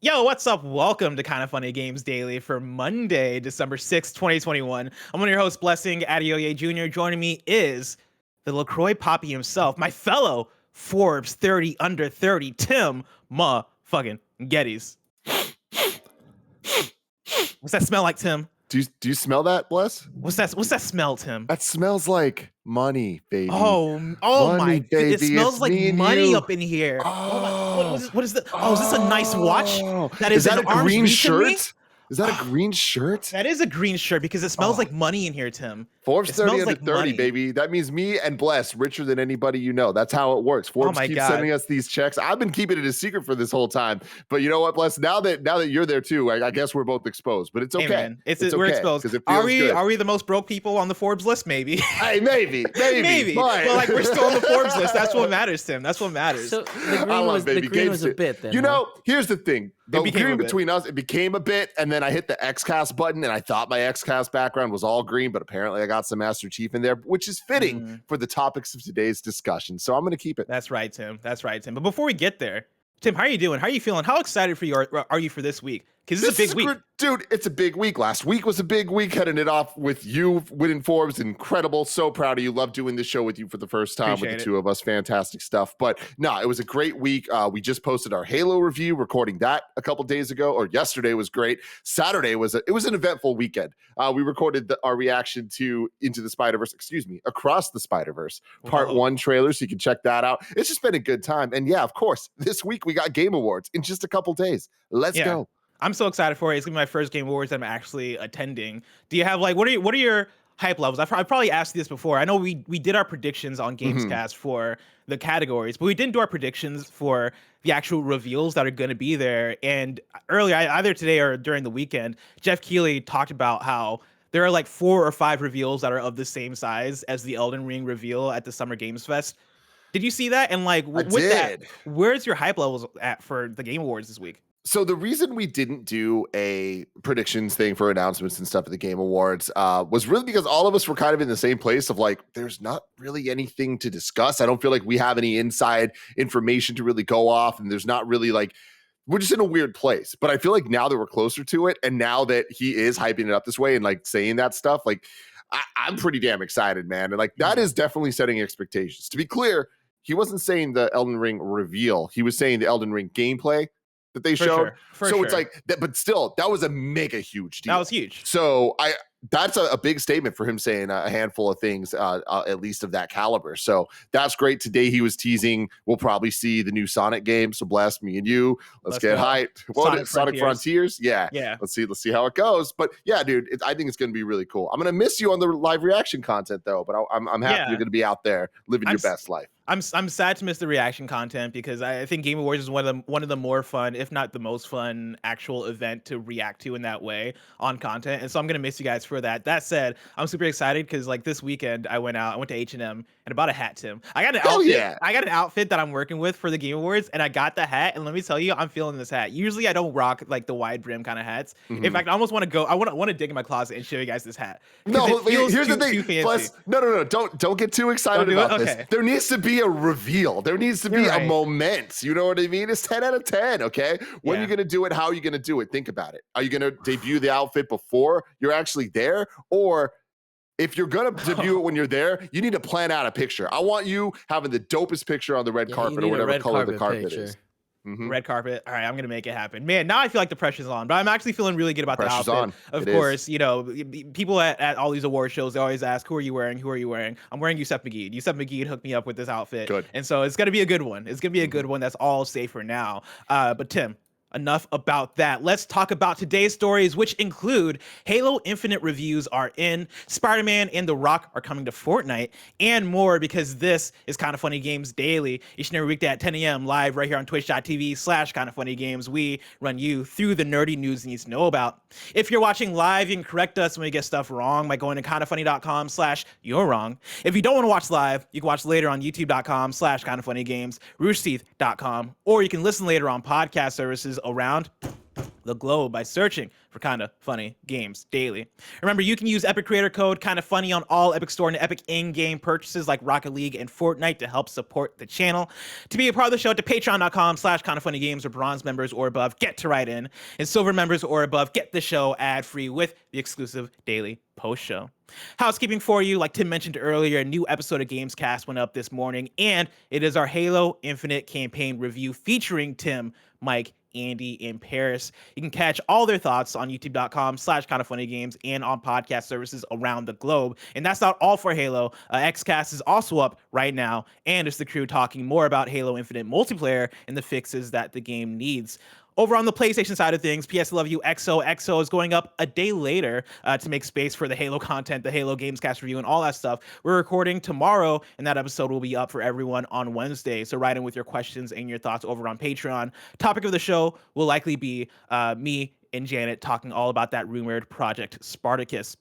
Yo, what's up? Welcome to Kind of Funny Games Daily for Monday, December 6th, 2021. I'm one of your hosts, Blessing Adeoye Jr. Joining me is the LaCroix Poppy himself, my fellow Forbes 30 under 30, Tim fucking Geddes. What's that smell like, Tim? Do you smell that, Bless? What's that smell, Tim? That smells like money, baby. Oh money, my baby. It smells it's like money up in here. What is that? Oh, is this a nice watch? Is that a green shirt? shirt? Is that a green shirt? That is a green shirt because it smells like money in here, Tim. Forbes 30 under like 30, money. baby. That means me and Bless richer than anybody you know. That's how it works. Forbes keeps sending us these checks. I've been keeping it a secret for this whole time. But you know what, Bless? Now that you're there too, I guess we're both exposed. But it's okay. Hey, man. We're exposed. It are we the most broke people on the Forbes list? Maybe. Hey, maybe. But like we're still on the Forbes list. That's what matters, Tim. That's what matters. So the green was a bit then. You know, here's the thing. The green between us, it became a bit, and then I hit the Xcast button, and I thought my Xcast background was all green, but apparently I got some Master Chief in there, which is fitting for the topics of today's discussion. So I'm going to keep it. That's right, Tim. But before we get there, Tim, how are you doing? How are you feeling? How excited are you for this week? Because this is a big week. Dude, it's a big week. Last week was a big week, heading it off with you winning Forbes. Incredible. So proud of you. Love doing this show with you for the first time with the two of us. Fantastic stuff. But no, it was a great week. We just posted our Halo review, recording that a couple days ago, or yesterday was great. Saturday was an eventful weekend. We recorded our reaction to Across the Spider-Verse Part 1 trailer, so you can check that out. It's just been a good time. And yeah, of course, this week we got Game Awards in just a couple days. Let's go. I'm so excited for it. It's gonna be my first Game Awards that I'm actually attending. Do you have what are your hype levels? I've probably asked you this before. I know we did our predictions on Gamescast for the categories, but we didn't do our predictions for the actual reveals that are going to be there. And earlier, either today or during the weekend, Jeff Keighley talked about how there are like 4 or 5 reveals that are of the same size as the Elden Ring reveal at the Summer Games Fest. Did you see that? And that, where's your hype levels at for the Game Awards this week? So the reason we didn't do a predictions thing for announcements and stuff at the Game Awards was really because all of us were kind of in the same place of like, there's not really anything to discuss. I don't feel like we have any inside information to really go off, and there's not really we're just in a weird place. But I feel like now that we're closer to it, and now that he is hyping it up this way and like saying that stuff, like I'm pretty damn excited, man. And like that is definitely setting expectations. To be clear, he wasn't saying the Elden Ring reveal. He was saying the Elden Ring gameplay that they showed. It's like that, but still, that was a mega huge deal. That was huge. So that's a big statement for him saying a handful of things, at least of that caliber. So that's great. Today he was teasing we'll probably see the new Sonic game. So bless me and you. Let's get hyped. Sonic Frontiers. Yeah. Let's see how it goes. But yeah, dude, I think it's going to be really cool. I'm going to miss you on the live reaction content though. But I'm happy you're going to be out there living your best life. I'm sad to miss the reaction content because I think Game Awards is one of the more fun, if not the most fun, actual event to react to in that way on content. And so I'm gonna miss you guys for that. That said, I'm super excited because like this weekend I went to H&M and bought a hat, Tim. I got an outfit. Yeah. I got an outfit that I'm working with for the Game Awards, and I got the hat. And let me tell you, I'm feeling this hat. Usually I don't rock like the wide brim kind of hats. In fact, I almost want to go. I want to dig in my closet and show you guys this hat. No, here's the thing. Plus, no. Don't get too excited about this. There needs to be a reveal. There needs to be a moment. You know what I mean? It's 10 out of 10, okay? When are you going to do it? How are you going to do it? Think about it. Are you going to debut the outfit before you're actually there? Or if you're going to debut it when you're there, you need to plan out a picture. I want you having the dopest picture on the red carpet or whatever color the carpet is. Red carpet. All right, I'm gonna make it happen, man. Now I feel like the pressure's on, but I'm actually feeling really good about the outfit. Of course, you know, people at all these award shows, they always ask, "Who are you wearing? Who are you wearing?" I'm wearing Yusef McGee. Yusef McGee hooked me up with this outfit, and so it's gonna be a good one. It's gonna be a good one. That's all safe for now. But Tim, enough about that. Let's talk about today's stories, which include Halo Infinite reviews are in, Spider-Man and The Rock are coming to Fortnite, and more, because this is Kind of Funny Games Daily. Each and every weekday at 10 a.m. live right here on twitch.tv/kindoffunnygames. We run you through the nerdy news you need to know about. If you're watching live, you can correct us when we get stuff wrong by going to kindoffunny.com/you're wrong. If you don't want to watch live, you can watch later on youtube.com/kindoffunnygames, roosterteeth.com, or you can listen later on podcast services around the globe by searching for Kinda Funny Games daily. Remember, you can use Epic Creator Code Kinda Funny on all Epic Store and Epic in-game purchases like Rocket League and Fortnite to help support the channel. To be a part of the show, to patreon.com/kindafunnygames or bronze members or above, get to write in. And silver members or above, get the show ad-free with the exclusive daily post show. Housekeeping for you, like Tim mentioned earlier, a new episode of Gamescast went up this morning, and it is our Halo Infinite campaign review featuring Tim, Mike, Andy, and Parris. You can catch all their thoughts on youtube.com/kindafunnygames and on podcast services around the globe. And that's not all for Halo. Xcast is also up right now, and it's the crew talking more about Halo Infinite multiplayer and the fixes that the game needs. Over on the PlayStation side of things, I Love You XOXO is going up a day later to make space for the Halo content, the Halo Gamescast review, and all that stuff. We're recording tomorrow, and that episode will be up for everyone on Wednesday. So write in with your questions and your thoughts over on Patreon. Topic of the show will likely be me and Janet talking all about that rumored Project Spartacus.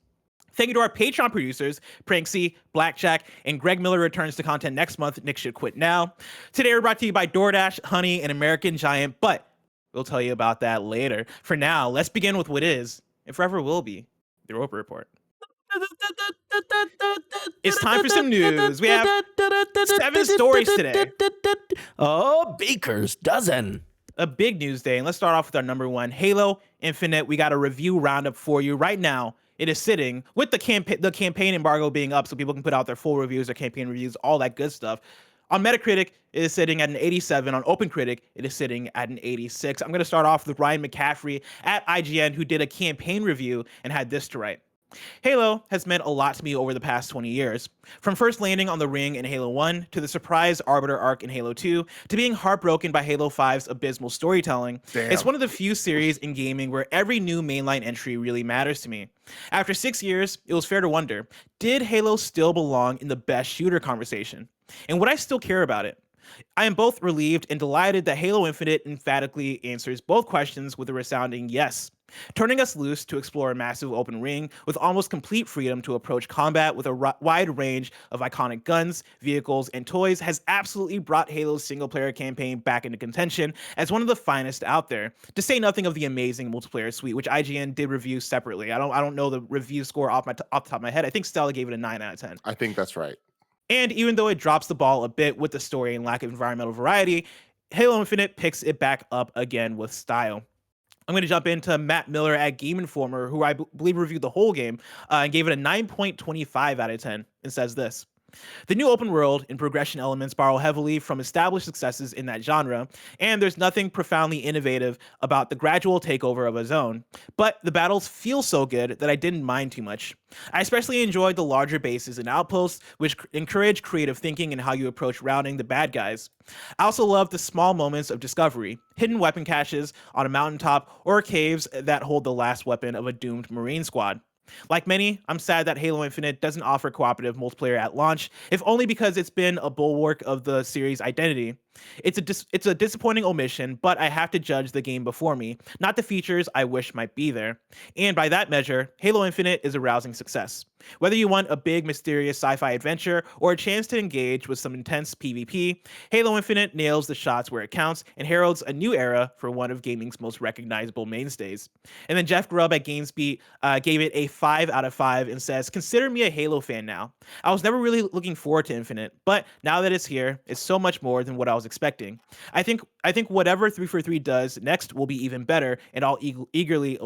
Thank you to our Patreon producers, Pranksy, Blackjack, and Greg Miller returns to content next month. Nick should quit now. Today we're brought to you by DoorDash, Honey, and American Giant, but we'll tell you about that later. For now, let's begin with what is, and forever will be, the Roper Report. It's time for some news. We have 7 stories today. Oh, Baker's dozen. A big news day, and let's start off with our number one, Halo Infinite. We got a review roundup for you right now. It is sitting with the campaign embargo being up so people can put out their full reviews, their campaign reviews, all that good stuff. On Metacritic, it is sitting at an 87. On OpenCritic, it is sitting at an 86. I'm going to start off with Ryan McCaffrey at IGN, who did a campaign review and had this to write. Halo has meant a lot to me over the past 20 years. From first landing on the ring in Halo 1, to the surprise Arbiter arc in Halo 2, to being heartbroken by Halo 5's abysmal storytelling. Damn. It's one of the few series in gaming where every new mainline entry really matters to me. After 6 years, it was fair to wonder, did Halo still belong in the best shooter conversation? And would I still care about it? I am both relieved and delighted that Halo Infinite emphatically answers both questions with a resounding yes, turning us loose to explore a massive open ring with almost complete freedom to approach combat with a wide range of iconic guns, vehicles, and toys has absolutely brought Halo's single-player campaign back into contention as one of the finest out there, to say nothing of the amazing multiplayer suite, which IGN did review separately. I don't know the review score off the top of my head. I think Stella gave it a 9 out of 10. I think that's right. And even though it drops the ball a bit with the story and lack of environmental variety, Halo Infinite picks it back up again with style. I'm going to jump into Matt Miller at Game Informer, who I believe reviewed the whole game and gave it a 9.25 out of 10, and says this. The new open world and progression elements borrow heavily from established successes in that genre, and there's nothing profoundly innovative about the gradual takeover of a zone, but the battles feel so good that I didn't mind too much. I especially enjoyed the larger bases and outposts, which encourage creative thinking in how you approach rounding the bad guys. I also love the small moments of discovery, hidden weapon caches on a mountaintop, or caves that hold the last weapon of a doomed Marine squad. Like many, I'm sad that Halo Infinite doesn't offer cooperative multiplayer at launch, if only because it's been a bulwark of the series' identity. It's a disappointing omission, but I have to judge the game before me, not the features I wish might be there. And by that measure, Halo Infinite is a rousing success. Whether you want a big, mysterious sci-fi adventure or a chance to engage with some intense PvP, Halo Infinite nails the shots where it counts and heralds a new era for one of gaming's most recognizable mainstays. And then Jeff Grubb at GamesBeat gave it a 5 out of 5 and says, consider me a Halo fan now. I was never really looking forward to Infinite, but now that it's here, it's so much more than what I was expecting. I think whatever 343 does next will be even better, and I'll be eagerly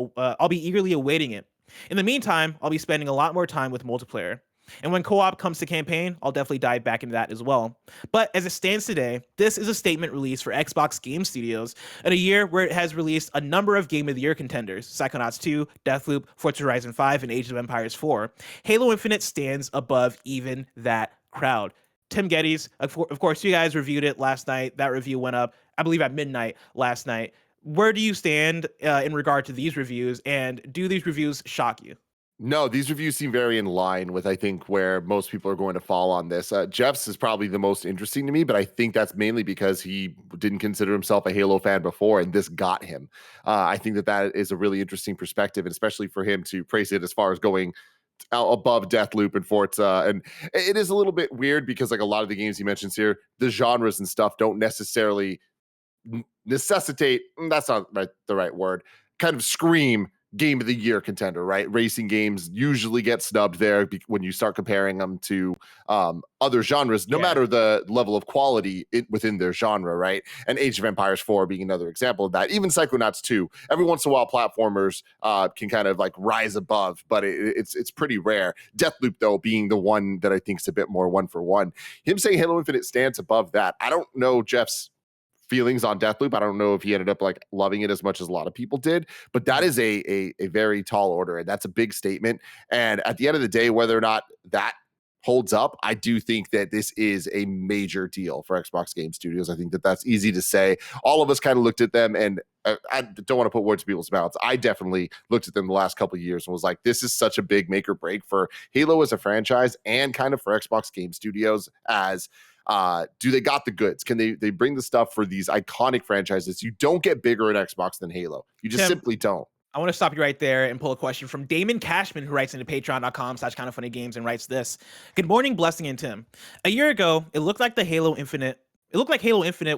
awaiting it. In the meantime, I'll be spending a lot more time with multiplayer. And when co-op comes to campaign, I'll definitely dive back into that as well. But as it stands today, this is a statement release for Xbox Game Studios in a year where it has released a number of Game of the Year contenders: Psychonauts 2, Deathloop, Forza Horizon 5, and Age of Empires 4. Halo Infinite stands above even that crowd. Tim Geddes, of course, you guys reviewed it last night. That review went up, I believe, at midnight last night. Where do you stand in regard to these reviews, and do these reviews shock you? No, these reviews seem very in line with, I think, where most people are going to fall on this. Jeff's is probably the most interesting to me, but I think that's mainly because he didn't consider himself a Halo fan before, and this got him. I think that is a really interesting perspective, and especially for him to praise it as far as going above Deathloop and Forza. And it is a little bit weird because, like, a lot of the games he mentions here, the genres and stuff don't necessarily necessitate, that's not the right word, kind of scream game of the year contender, right? Racing games usually get snubbed there when you start comparing them to other genres, no matter the level of quality within their genre, right? And Age of Empires 4 being another example of that. Even Psychonauts 2, every once in a while platformers can kind of like rise above, but it's pretty rare. Deathloop, though, being the one that I think is a bit more one for one. Him saying Halo Infinite stands above that. I don't know Jeff's feelings on Deathloop. I don't know if he ended up like loving it as much as a lot of people did, but that is a very tall order, and that's a big statement. And at the end of the day, whether or not that holds up, I do think that this is a major deal for Xbox Game Studios. I think that that's easy to say. All of us kind of looked at them, and I don't want to put words in people's mouths. I definitely looked at them the last couple of years and was like, this is such a big make or break for Halo as a franchise and kind of for Xbox Game Studios as do they got the goods? Can they bring the stuff for these iconic franchises? You don't get bigger at Xbox than Halo. You just simply don't. I want to stop you right there and pull a question from Damon Cashman, who writes into patreon.com/kindoffunnygames and writes this. Good morning, Blessing and Tim. A year ago, it looked like Halo Infinite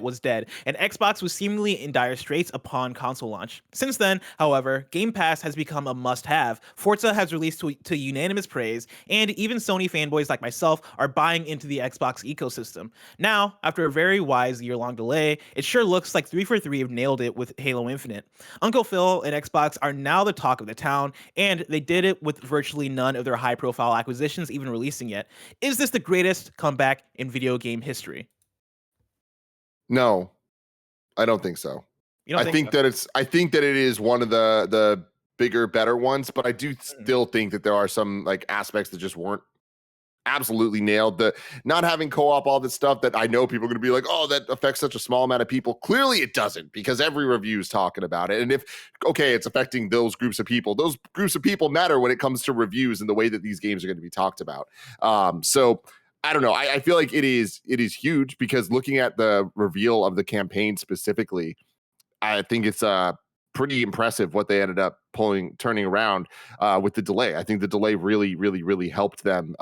was dead, and Xbox was seemingly in dire straits upon console launch. Since then, however, Game Pass has become a must-have. Forza has released to unanimous praise, and even Sony fanboys like myself are buying into the Xbox ecosystem. Now, after a very wise year-long delay, it sure looks like 343 have nailed it with Halo Infinite. Uncle Phil and Xbox are now the talk of the town, and they did it with virtually none of their high-profile acquisitions even releasing yet. Is this the greatest comeback in video game history? No, I don't think so. I think so? that it is one of the bigger, better ones, but I do still think that there are some like aspects that just weren't absolutely nailed. The not having co-op, all this stuff that I know people are going to be like, oh, that affects such a small amount of people. Clearly it doesn't, because every review is talking about it. And if, okay, it's affecting those groups of people matter when it comes to reviews and the way that these games are going to be talked about. So I don't know. I feel like it is huge, because looking at the reveal of the campaign specifically, I think it's pretty impressive what they ended up turning around with the delay. I think the delay really, really, really helped them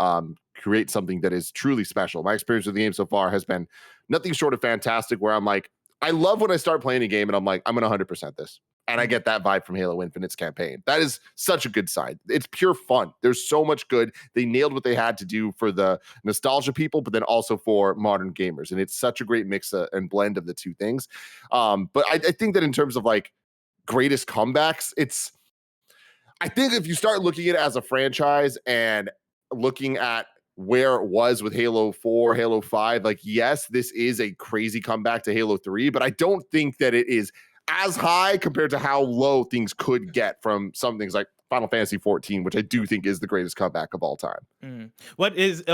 create something that is truly special. My experience with the game so far has been nothing short of fantastic, where I'm like, I love when I start playing a game and I'm like, I'm going to 100% this. And I get that vibe from Halo Infinite's campaign. That is such a good sign. It's pure fun. There's so much good. They nailed what they had to do for the nostalgia people, but then also for modern gamers. And it's such a great mix and blend of the two things. But I think that in terms of like greatest comebacks, I think if you start looking at it as a franchise and looking at where it was with Halo 4, Halo 5, like, yes, this is a crazy comeback to Halo 3, but I don't think that it is as high compared to how low things could get from some things like Final Fantasy 14, which I do think is the greatest comeback of all time. What is,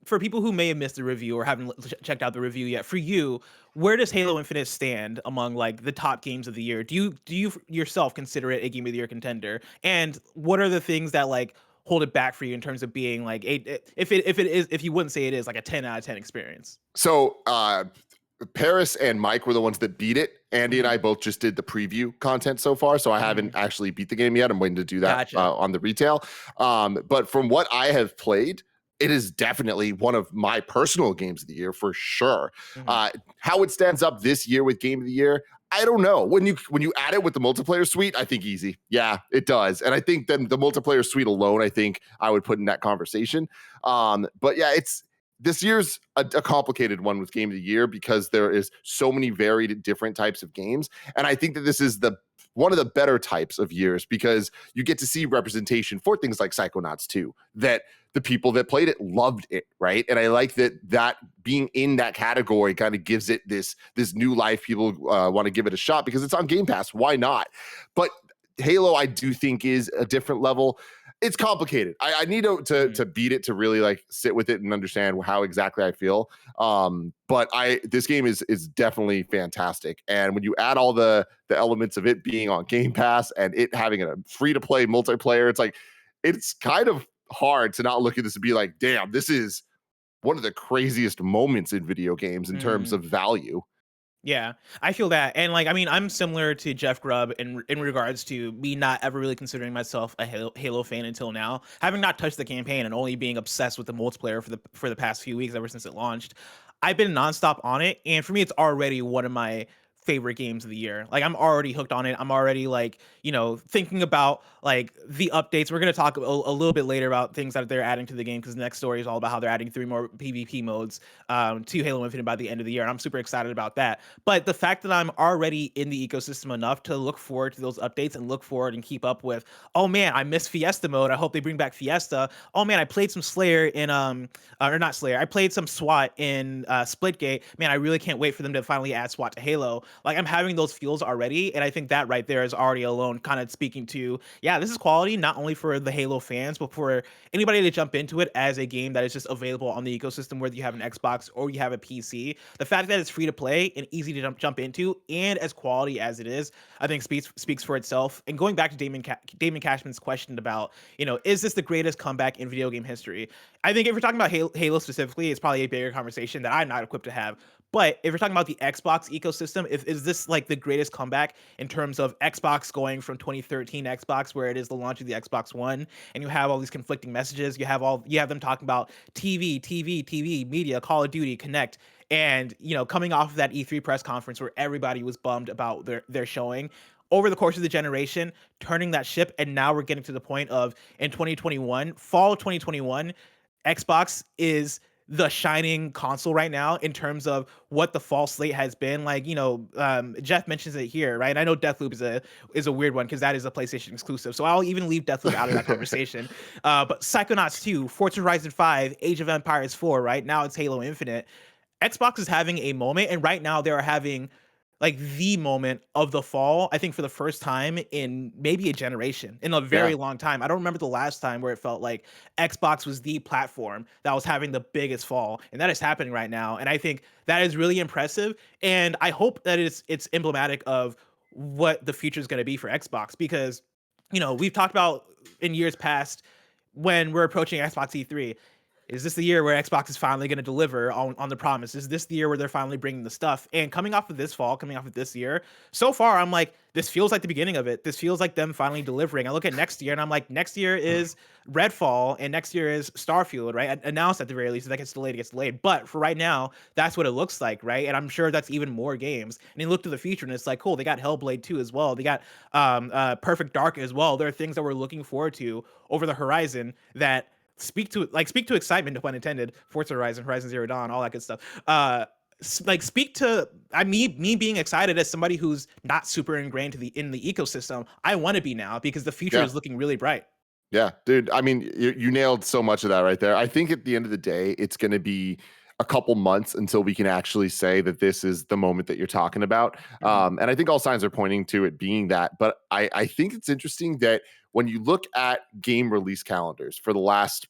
for people who may have missed the review or haven't checked out the review yet, for you, where does Halo Infinite stand among like the top games of the year? Do you yourself consider it a game of the year contender? And what are the things that like hold it back for you in terms of being like if you wouldn't say it is like a 10 out of 10 experience? So Parris and Mike were the ones that beat it. Andy and I both just did the preview content so far, so I haven't actually beat the game yet. I'm waiting to do that on the retail. But from what I have played, it is definitely one of my personal games of the year for sure. How it stands up this year with game of the year, I don't know. When you add it with the multiplayer suite, I think easy. Yeah, it does. And I think then the multiplayer suite alone, I think I would put in that conversation. But yeah, this year's a complicated one with game of the year, because there is so many varied different types of games. And I think that this is one of the better types of years, because you get to see representation for things like Psychonauts 2, that the people that played it loved it, right? And I like that being in that category kind of gives it this new life. People want to give it a shot because it's on Game Pass. Why not? But Halo, I do think, is a different level. It's complicated. I need to beat it to really like sit with it and understand how exactly I feel. But this game is definitely fantastic. And when you add all the elements of it being on Game Pass and it having a free to play multiplayer, it's kind of hard to not look at this and be like, damn, this is one of the craziest moments in video games in terms of value. Yeah, I feel that. And like, I mean, I'm similar to Jeff Grubb in regards to me not ever really considering myself a Halo fan until now, having not touched the campaign and only being obsessed with the multiplayer for the past few weeks ever since it launched. I've been nonstop on it, and for me, it's already one of my favorite games of the year. Like, I'm already hooked on it. I'm already like, thinking about like the updates. We're gonna talk a little bit later about things that they're adding to the game, because the next story is all about how they're adding 3 more PvP modes to Halo Infinite by the end of the year, and I'm super excited about that. But the fact that I'm already in the ecosystem enough to look forward to those updates and look forward and keep up with, oh man, I missed Fiesta mode. I hope they bring back Fiesta. Oh man, I played some Slayer in or not Slayer. I played some SWAT in Splitgate. Man, I really can't wait for them to finally add SWAT to Halo. Like, I'm having those feels already, and I think that right there is already alone kind of speaking to, yeah, this is quality not only for the Halo fans, but for anybody to jump into it as a game that is just available on the ecosystem, whether you have an Xbox or you have a PC. The fact that it's free to play and easy to jump into, and as quality as it is, I think speaks for itself. And going back to Damon Cashman's question about, is this the greatest comeback in video game history? I think if we're talking about Halo specifically, it's probably a bigger conversation that I'm not equipped to have. But if we're talking about the Xbox ecosystem, is this like the greatest comeback in terms of Xbox going from 2013 Xbox, where it is the launch of the Xbox One, and you have all these conflicting messages. You have them talking about TV, media, Call of Duty, Connect, and coming off of that E3 press conference where everybody was bummed about their showing. Over the course of the generation, turning that ship, and now we're getting to the point of, in 2021, fall of 2021, Xbox is the shining console right now in terms of what the fall slate has been. Like, Jeff mentions it here, right? And I know Deathloop is a weird one because that is a PlayStation exclusive, so I'll even leave Deathloop out of that conversation. But Psychonauts 2, Forza Horizon 5, Age of Empires 4, right? Now it's Halo Infinite. Xbox is having a moment, and right now they're having like the moment of the fall, I think, for the first time in maybe a generation, in a very long time. I don't remember the last time where it felt like Xbox was the platform that was having the biggest fall, and that is happening right now. And I think that is really impressive, and I hope that it's emblematic of what the future is going to be for Xbox, because we've talked about in years past, when we're approaching Xbox E3, is this the year where Xbox is finally going to deliver on the promise? Is this the year where they're finally bringing the stuff? And coming off of this fall, coming off of this year, so far, I'm like, this feels like the beginning of it. This feels like them finally delivering. I look at next year, and I'm like, next year is Redfall, and next year is Starfield, right? Announced at the very least. If that gets delayed, it gets delayed. But for right now, that's what it looks like, right? And I'm sure that's even more games. And you look to the future, and it's like, cool, they got Hellblade 2 as well. They got Perfect Dark as well. There are things that we're looking forward to over the horizon that speak to excitement, if pun intended. Forza Horizon, Horizon Zero Dawn, all that good stuff. Speak to me being excited as somebody who's not super ingrained in the ecosystem. I want to be now, because the future is looking really bright. Yeah, dude. I mean, you nailed so much of that right there. I think at the end of the day, it's going to be a couple months until we can actually say that this is the moment that you're talking about. And I think all signs are pointing to it being that. But I think it's interesting that when you look at game release calendars for the last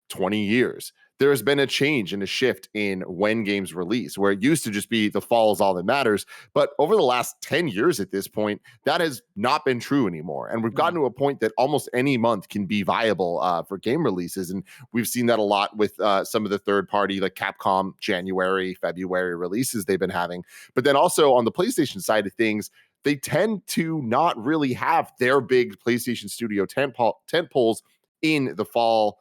20 years, there has been a change and a shift in when games release, where it used to just be the fall is all that matters. But over the last 10 years at this point, that has not been true anymore. And we've gotten to a point that almost any month can be viable for game releases. And we've seen that a lot with some of the third party, like Capcom, January, February releases they've been having. But then also on the PlayStation side of things, they tend to not really have their big PlayStation Studio tentpoles in the fall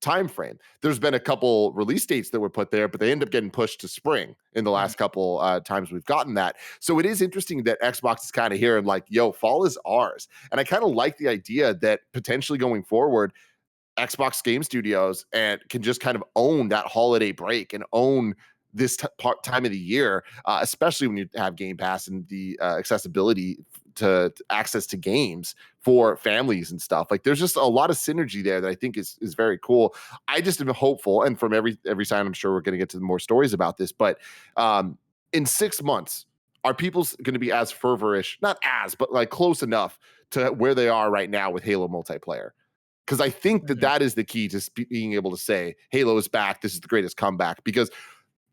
time frame. There's been a couple release dates that were put there, but they end up getting pushed to spring in the last couple times we've gotten that. So it is interesting that Xbox is kind of here and like, yo, fall is ours. And I kind of like the idea that potentially going forward, Xbox Game Studios and can just kind of own that holiday break and own this time of the year, especially when you have Game Pass and the accessibility to access to games for families and stuff. Like, there's just a lot of synergy there that I think is very cool. I just am hopeful, and from every side, I'm sure we're going to get to more stories about this, but in 6 months, are people going to be as fervorish, not as, but like close enough to where they are right now with Halo multiplayer? Because I think that is the key to being able to say Halo is back. This is the greatest comeback, because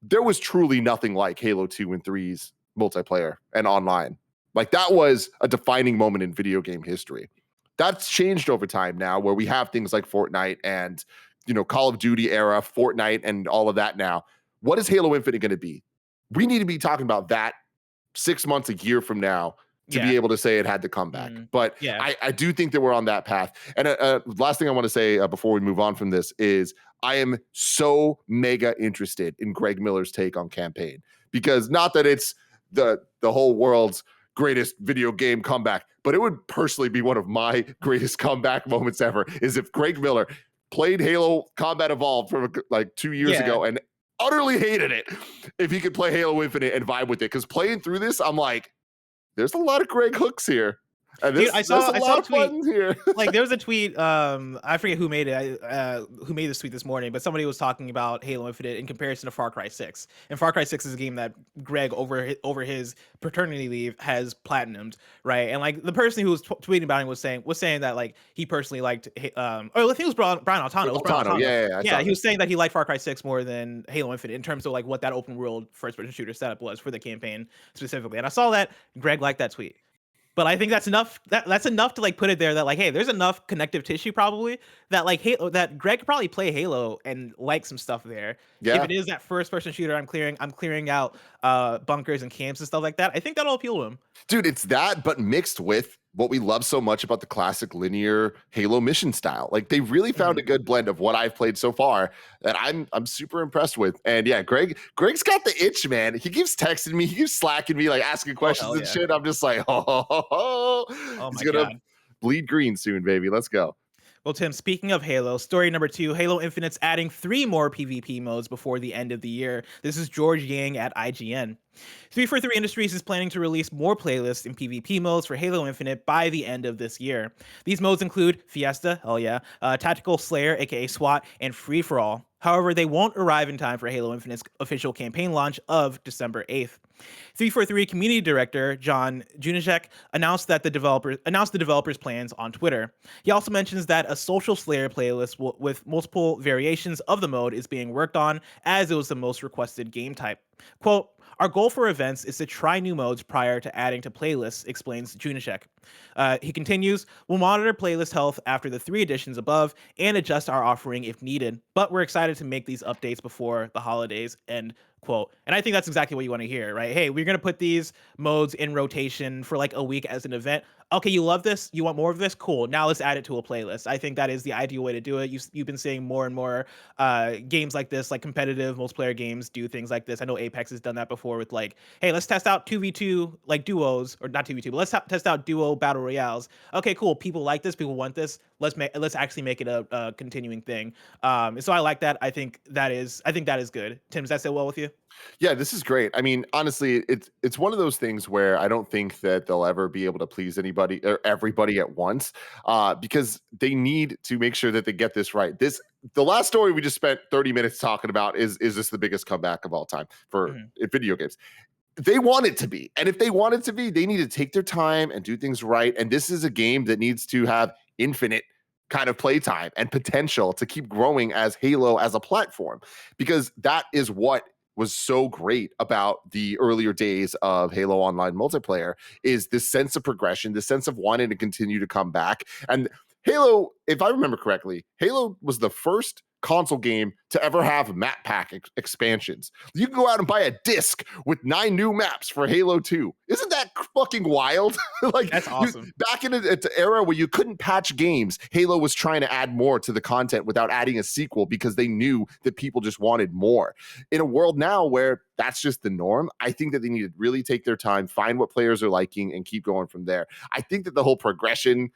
there was truly nothing like Halo 2 and 3's multiplayer and online. Like, that was a defining moment in video game history. That's changed over time now, where we have things like Fortnite and, Call of Duty era, Fortnite and all of that now. What is Halo Infinite going to be? We need to be talking about that 6 months, a year from now, to be able to say it had the comeback. But I do think that we're on that path. And last thing I want to say before we move on from this is I am so mega interested in Greg Miller's take on campaign, because not that it's the whole world's greatest video game comeback, but it would personally be one of my greatest comeback moments ever is if Greg Miller played Halo Combat Evolved from like 2 years ago and utterly hated it, if he could play Halo Infinite and vibe with it. Because playing through this, I'm like, there's a lot of Greg hooks here. And Dude, I saw a tweet here. Like there was a tweet, I forget who made it, who made this tweet this morning, but somebody was talking about Halo Infinite in comparison to Far Cry 6. And Far Cry 6 is a game that Greg over his paternity leave has platinumed, right? And like the person who was tweeting about it was saying that like he personally liked, I think it was Brian Altano. Yeah, he was saying that he liked Far Cry 6 more than Halo Infinite in terms of like what that open world first person shooter setup was for the campaign specifically. And I saw that Greg liked that tweet. But I think that's enough. That's enough to like put it there that like, hey, there's enough connective tissue probably that like Halo, that Greg could probably play Halo and like some stuff there. Yeah. If it is that first person shooter, I'm clearing out bunkers and camps and stuff like that. I think that'll appeal to him. Dude, it's that, but mixed with what we love so much about the classic linear Halo mission style. Like they really found a good blend of what I've played so far that I'm super impressed with. And yeah, Greg's got the itch, man. He keeps texting me, he keeps slacking me, like asking questions and shit. I'm just like, he's gonna bleed green soon, baby. Let's go. Well, Tim, speaking of Halo, story number 2, Halo Infinite's adding 3 more PvP modes before the end of the year. This is George Yang at IGN. 343 Industries is planning to release more playlists and PvP modes for Halo Infinite by the end of this year. These modes include Fiesta, hell yeah, Tactical Slayer, aka SWAT, and Free For All. However, they won't arrive in time for Halo Infinite's official campaign launch of December 8th. 343 Community Director John Junacek announced the developers' plans on Twitter. He also mentions that a Social Slayer playlist with multiple variations of the mode is being worked on, as it was the most requested game type. Quote, "Our goal for events is to try new modes prior to adding to playlists," explains Junacek. He continues, "We'll monitor playlist health after the 3 additions above and adjust our offering if needed, but we're excited to make these updates before the holidays," end quote. And I think that's exactly what you want to hear, right? Hey, we're going to put these modes in rotation for like a week as an event. Okay, you love this? You want more of this? Cool. Now let's add it to a playlist. I think that is the ideal way to do it. You've been seeing more and more games like this, like competitive multiplayer games, do things like this. I know Apex has done that before with like, hey, let's test out 2v2 like duos, or not 2v2, but let's test out duo battle royales. Okay, cool. People like this. People want this. Let's actually make it a continuing thing. So I like that. I think that is good. Tim, does that sit well with you? Yeah, this is great. I mean, honestly, it's one of those things where I don't think that they'll ever be able to please anybody or everybody at once, because they need to make sure that they get this right. The last story we just spent 30 minutes talking about is this the biggest comeback of all time for video games? They want it to be. And if they want it to be, they need to take their time and do things right. And this is a game that needs to have infinite kind of playtime and potential to keep growing as Halo as a platform, because that is what was so great about the earlier days of Halo Online multiplayer, is this sense of progression, this sense of wanting to continue to come back. And Halo, if I remember correctly, Halo was the first console game to ever have map pack expansions. You can go out and buy a disc with 9 new maps for Halo 2. Isn't that fucking wild? Like, that's awesome. Back in an era where you couldn't patch games, Halo was trying to add more to the content without adding a sequel because they knew that people just wanted more. In a world now where that's just the norm, I think that they need to really take their time, find what players are liking, and keep going from there. I think that the whole progression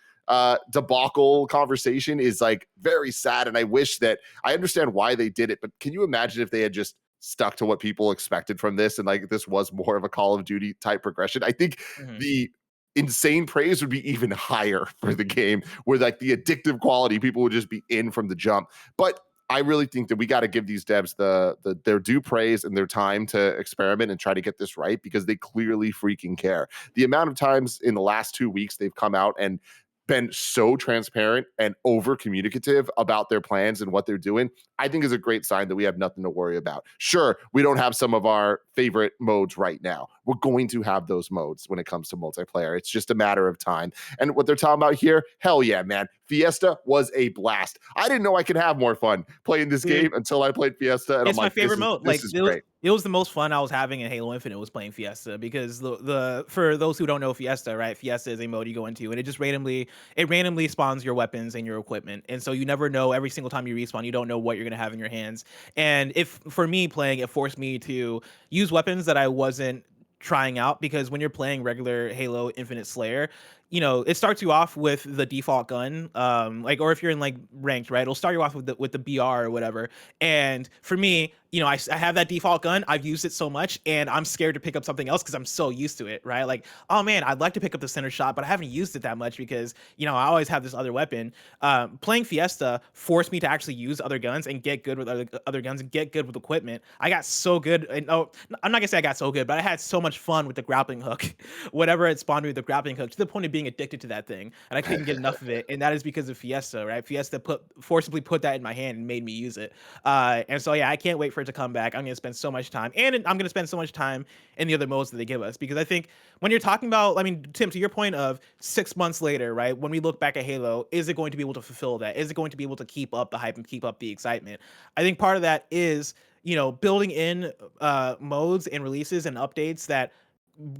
debacle conversation is like very sad, and I wish that I understand why they did it, but can you imagine if they had just stuck to what people expected from this and like this was more of a Call of Duty type progression? I think the insane praise would be even higher for the game, where like the addictive quality, people would just be in from the jump. But I really think that we got to give these devs their due praise and their time to experiment and try to get this right, because they clearly freaking care. The amount of times in the last 2 weeks they've come out and been so transparent and over communicative about their plans and what they're doing, I think is a great sign that we have nothing to worry about. Sure, we don't have some of our favorite modes right now. We're going to have those modes when it comes to multiplayer. It's just a matter of time. And what they're talking about here, hell yeah, man. Fiesta was a blast. I didn't know I could have more fun playing this game until I played Fiesta. And it's my favorite mode. Like, great. It was the most fun I was having in Halo Infinite was playing Fiesta, because for those who don't know Fiesta, right? Fiesta is a mode you go into, and it just randomly spawns your weapons and your equipment, and so you never know. Every single time you respawn, you don't know what you're gonna have in your hands. And if for me playing, it forced me to use weapons that I wasn't trying out, because when you're playing regular Halo Infinite Slayer, you know, it starts you off with the default gun, like, or if you're in like ranked, right, it'll start you off with the BR or whatever. And for me, you know, I have that default gun. I've used it so much, and I'm scared to pick up something else because I'm so used to it, right? Like, oh man, I'd like to pick up the center shot, but I haven't used it that much because, you know, I always have this other weapon. Playing Fiesta forced me to actually use other guns and get good with other guns and get good with equipment. I got so good, and oh, I'm not gonna say I got so good, but I had so much fun with the grappling hook. Whatever it spawned me with the grappling hook, to the point of being addicted to that thing, and I couldn't get enough of it. And that is because of Fiesta, right? Fiesta forcibly put that in my hand and made me use it. And so yeah, I can't wait for it to come back. I'm gonna spend so much time, and I'm gonna spend so much time in the other modes that they give us, because I think when you're talking about, I mean, Tim, to your point of 6 months later, right? When we look back at Halo, is it going to be able to fulfill that? Is it going to be able to keep up the hype and keep up the excitement? I think part of that is, you know, building in modes and releases and updates that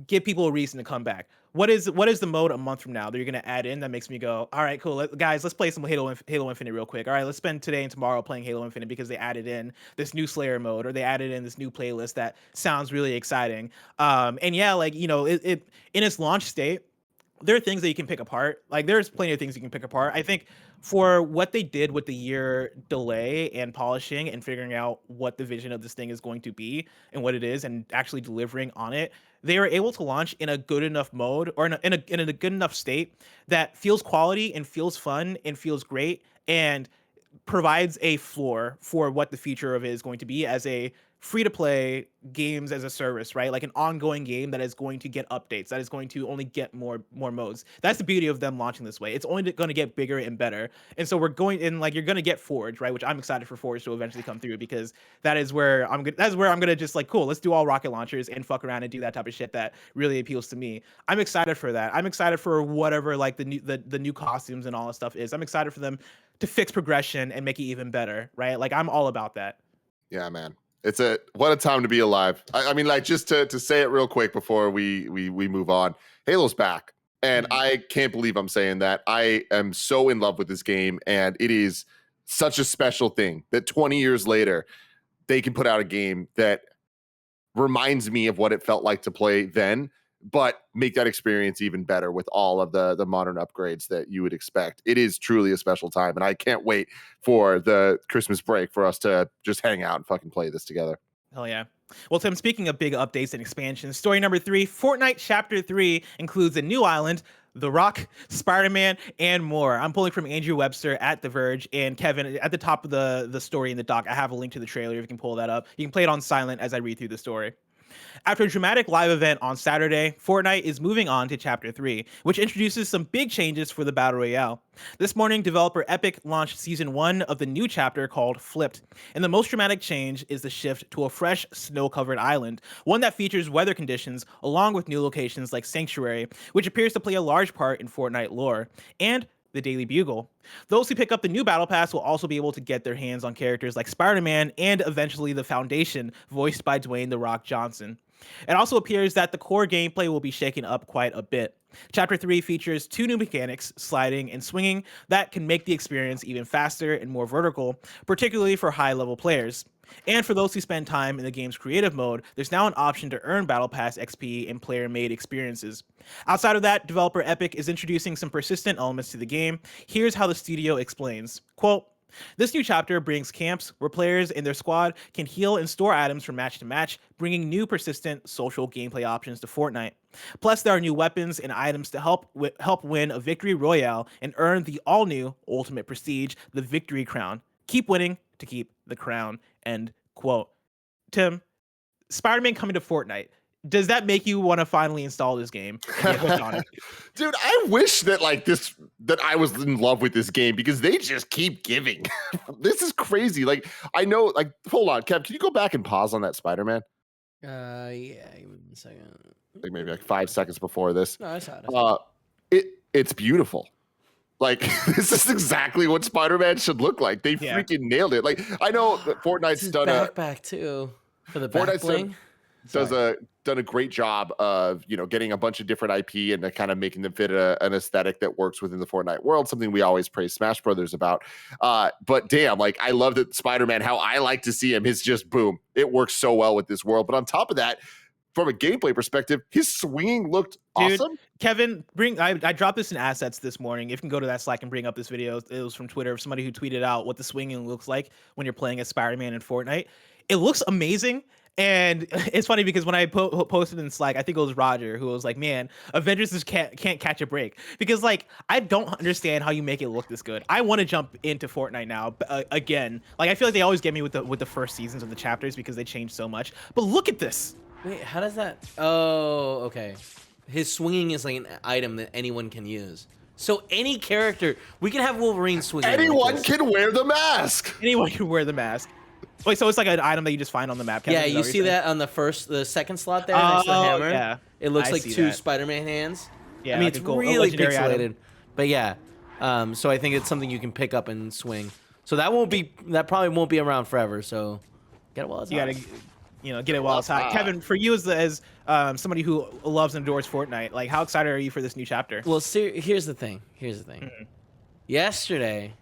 give people a reason to come back. What is the mode a month from now that you're gonna add in that makes me go, all right, cool, guys, let's play some Halo Infinite real quick. All right, let's spend today and tomorrow playing Halo Infinite because they added in this new Slayer mode, or they added in this new playlist that sounds really exciting. And yeah, like, you know, it in its launch state, there are things that you can pick apart. Like, there's plenty of things you can pick apart. I think for what they did with the year delay and polishing and figuring out what the vision of this thing is going to be and what it is, and actually delivering on it, they were able to launch in a good enough mode, or in a good enough state that feels quality and feels fun and feels great, and provides a floor for what the future of it is going to be as a free-to-play games as a service, right? Like an ongoing game that is going to get updates, that is going to only get more modes. That's the beauty of them launching this way. It's only going to get bigger and better. And so we're going in, like, you're going to get Forge, right? Which I'm excited for Forge to eventually come through, because that is where I'm gonna just like, cool, let's do all rocket launchers and fuck around and do that type of shit that really appeals to me. I'm excited for that. I'm excited for whatever, like, the new costumes and all that stuff is. I'm excited for them to fix progression and make it even better, right? Like, I'm all about that. Yeah, man. What a time to be alive. I mean, like, just to say it real quick before we move on, Halo's back. And I can't believe I'm saying that. I am so in love with this game, and it is such a special thing that 20 years later, they can put out a game that reminds me of what it felt like to play then, but make that experience even better with all of the modern upgrades that you would expect. It is truly a special time, and I can't wait for the Christmas break for us to just hang out and fucking play this together. Hell yeah. Well, Tim, speaking of big updates and expansions, story number 3, Fortnite Chapter 3 includes a new island, The Rock, Spider-Man, and more. I'm pulling from Andrew Webster at The Verge, and Kevin, at the top of the story in the doc, I have a link to the trailer if you can pull that up. You can play it on silent as I read through the story. After a dramatic live event on Saturday, Fortnite is moving on to Chapter 3, which introduces some big changes for the Battle Royale. This morning, developer Epic launched Season 1 of the new chapter called Flipped, and the most dramatic change is the shift to a fresh, snow-covered island, one that features weather conditions along with new locations like Sanctuary, which appears to play a large part in Fortnite lore, and the Daily Bugle. Those who pick up the new Battle Pass will also be able to get their hands on characters like Spider-Man and eventually the Foundation, voiced by Dwayne "The Rock" Johnson. It also appears that the core gameplay will be shaken up quite a bit. Chapter 3 features 2 new mechanics, sliding and swinging, that can make the experience even faster and more vertical, particularly for high-level players. And for those who spend time in the game's creative mode, there's now an option to earn Battle Pass XP in player-made experiences. Outside of that, developer Epic is introducing some persistent elements to the game. Here's how the studio explains. Quote, "This new chapter brings camps where players and their squad can heal and store items from match to match, bringing new persistent social gameplay options to Fortnite. Plus, there are new weapons and items to help win a victory royale and earn the all-new ultimate prestige, the Victory Crown. Keep winning to keep the crown." End quote. Tim, Spider-Man coming to Fortnite, does that make you want to finally install this game and get hooked on it? Dude, I wish that that I was in love with this game, because they just keep giving. This is crazy. Like, I know, like, hold on, Kev, can you go back and pause on that Spider-Man? Yeah, give me a second. Like maybe like 5 seconds before this. No, I saw it. It's beautiful. Like, this is exactly what Spider-Man should look like. They freaking nailed it. Like, I know that Fortnite's done backpack too for the back bling. Done a great job of, you know, getting a bunch of different IP and kind of making them fit an aesthetic that works within the Fortnite world, something we always praise Smash Brothers about. But damn, like, I love that Spider-Man, how I like to see him, is just boom. It works so well with this world. But on top of that, from a gameplay perspective, his swinging looked awesome. Kevin, I dropped this in assets this morning. If you can go to that Slack and bring up this video, it was from Twitter of somebody who tweeted out what the swinging looks like when you're playing as Spider-Man in Fortnite. It looks amazing. And it's funny because when I posted in Slack, I think it was Roger who was like, man, Avengers just can't catch a break. Because like, I don't understand how you make it look this good. I want to jump into Fortnite now again. Like, I feel like they always get me with the first seasons of the chapters because they change so much. But look at this. Wait, how does that? Oh, okay. His swinging is like an item that anyone can use. So any character, we can have Wolverine swinging. Anyone can wear the mask. Anyone can wear the mask. Wait, so it's like an item that you just find on the map. Kevin, yeah, you see that on the second slot there next to the hammer. Yeah, it looks like two Spider-Man hands. Yeah, I mean like it's really pixelated, item. But yeah. So I think it's something you can pick up and swing. So that probably won't be around forever. So get it while it's hot. You gotta, get it while it's hot. Kevin, for you as somebody who loves and adores Fortnite, like how excited are you for this new chapter? Well, here's the thing. Yesterday,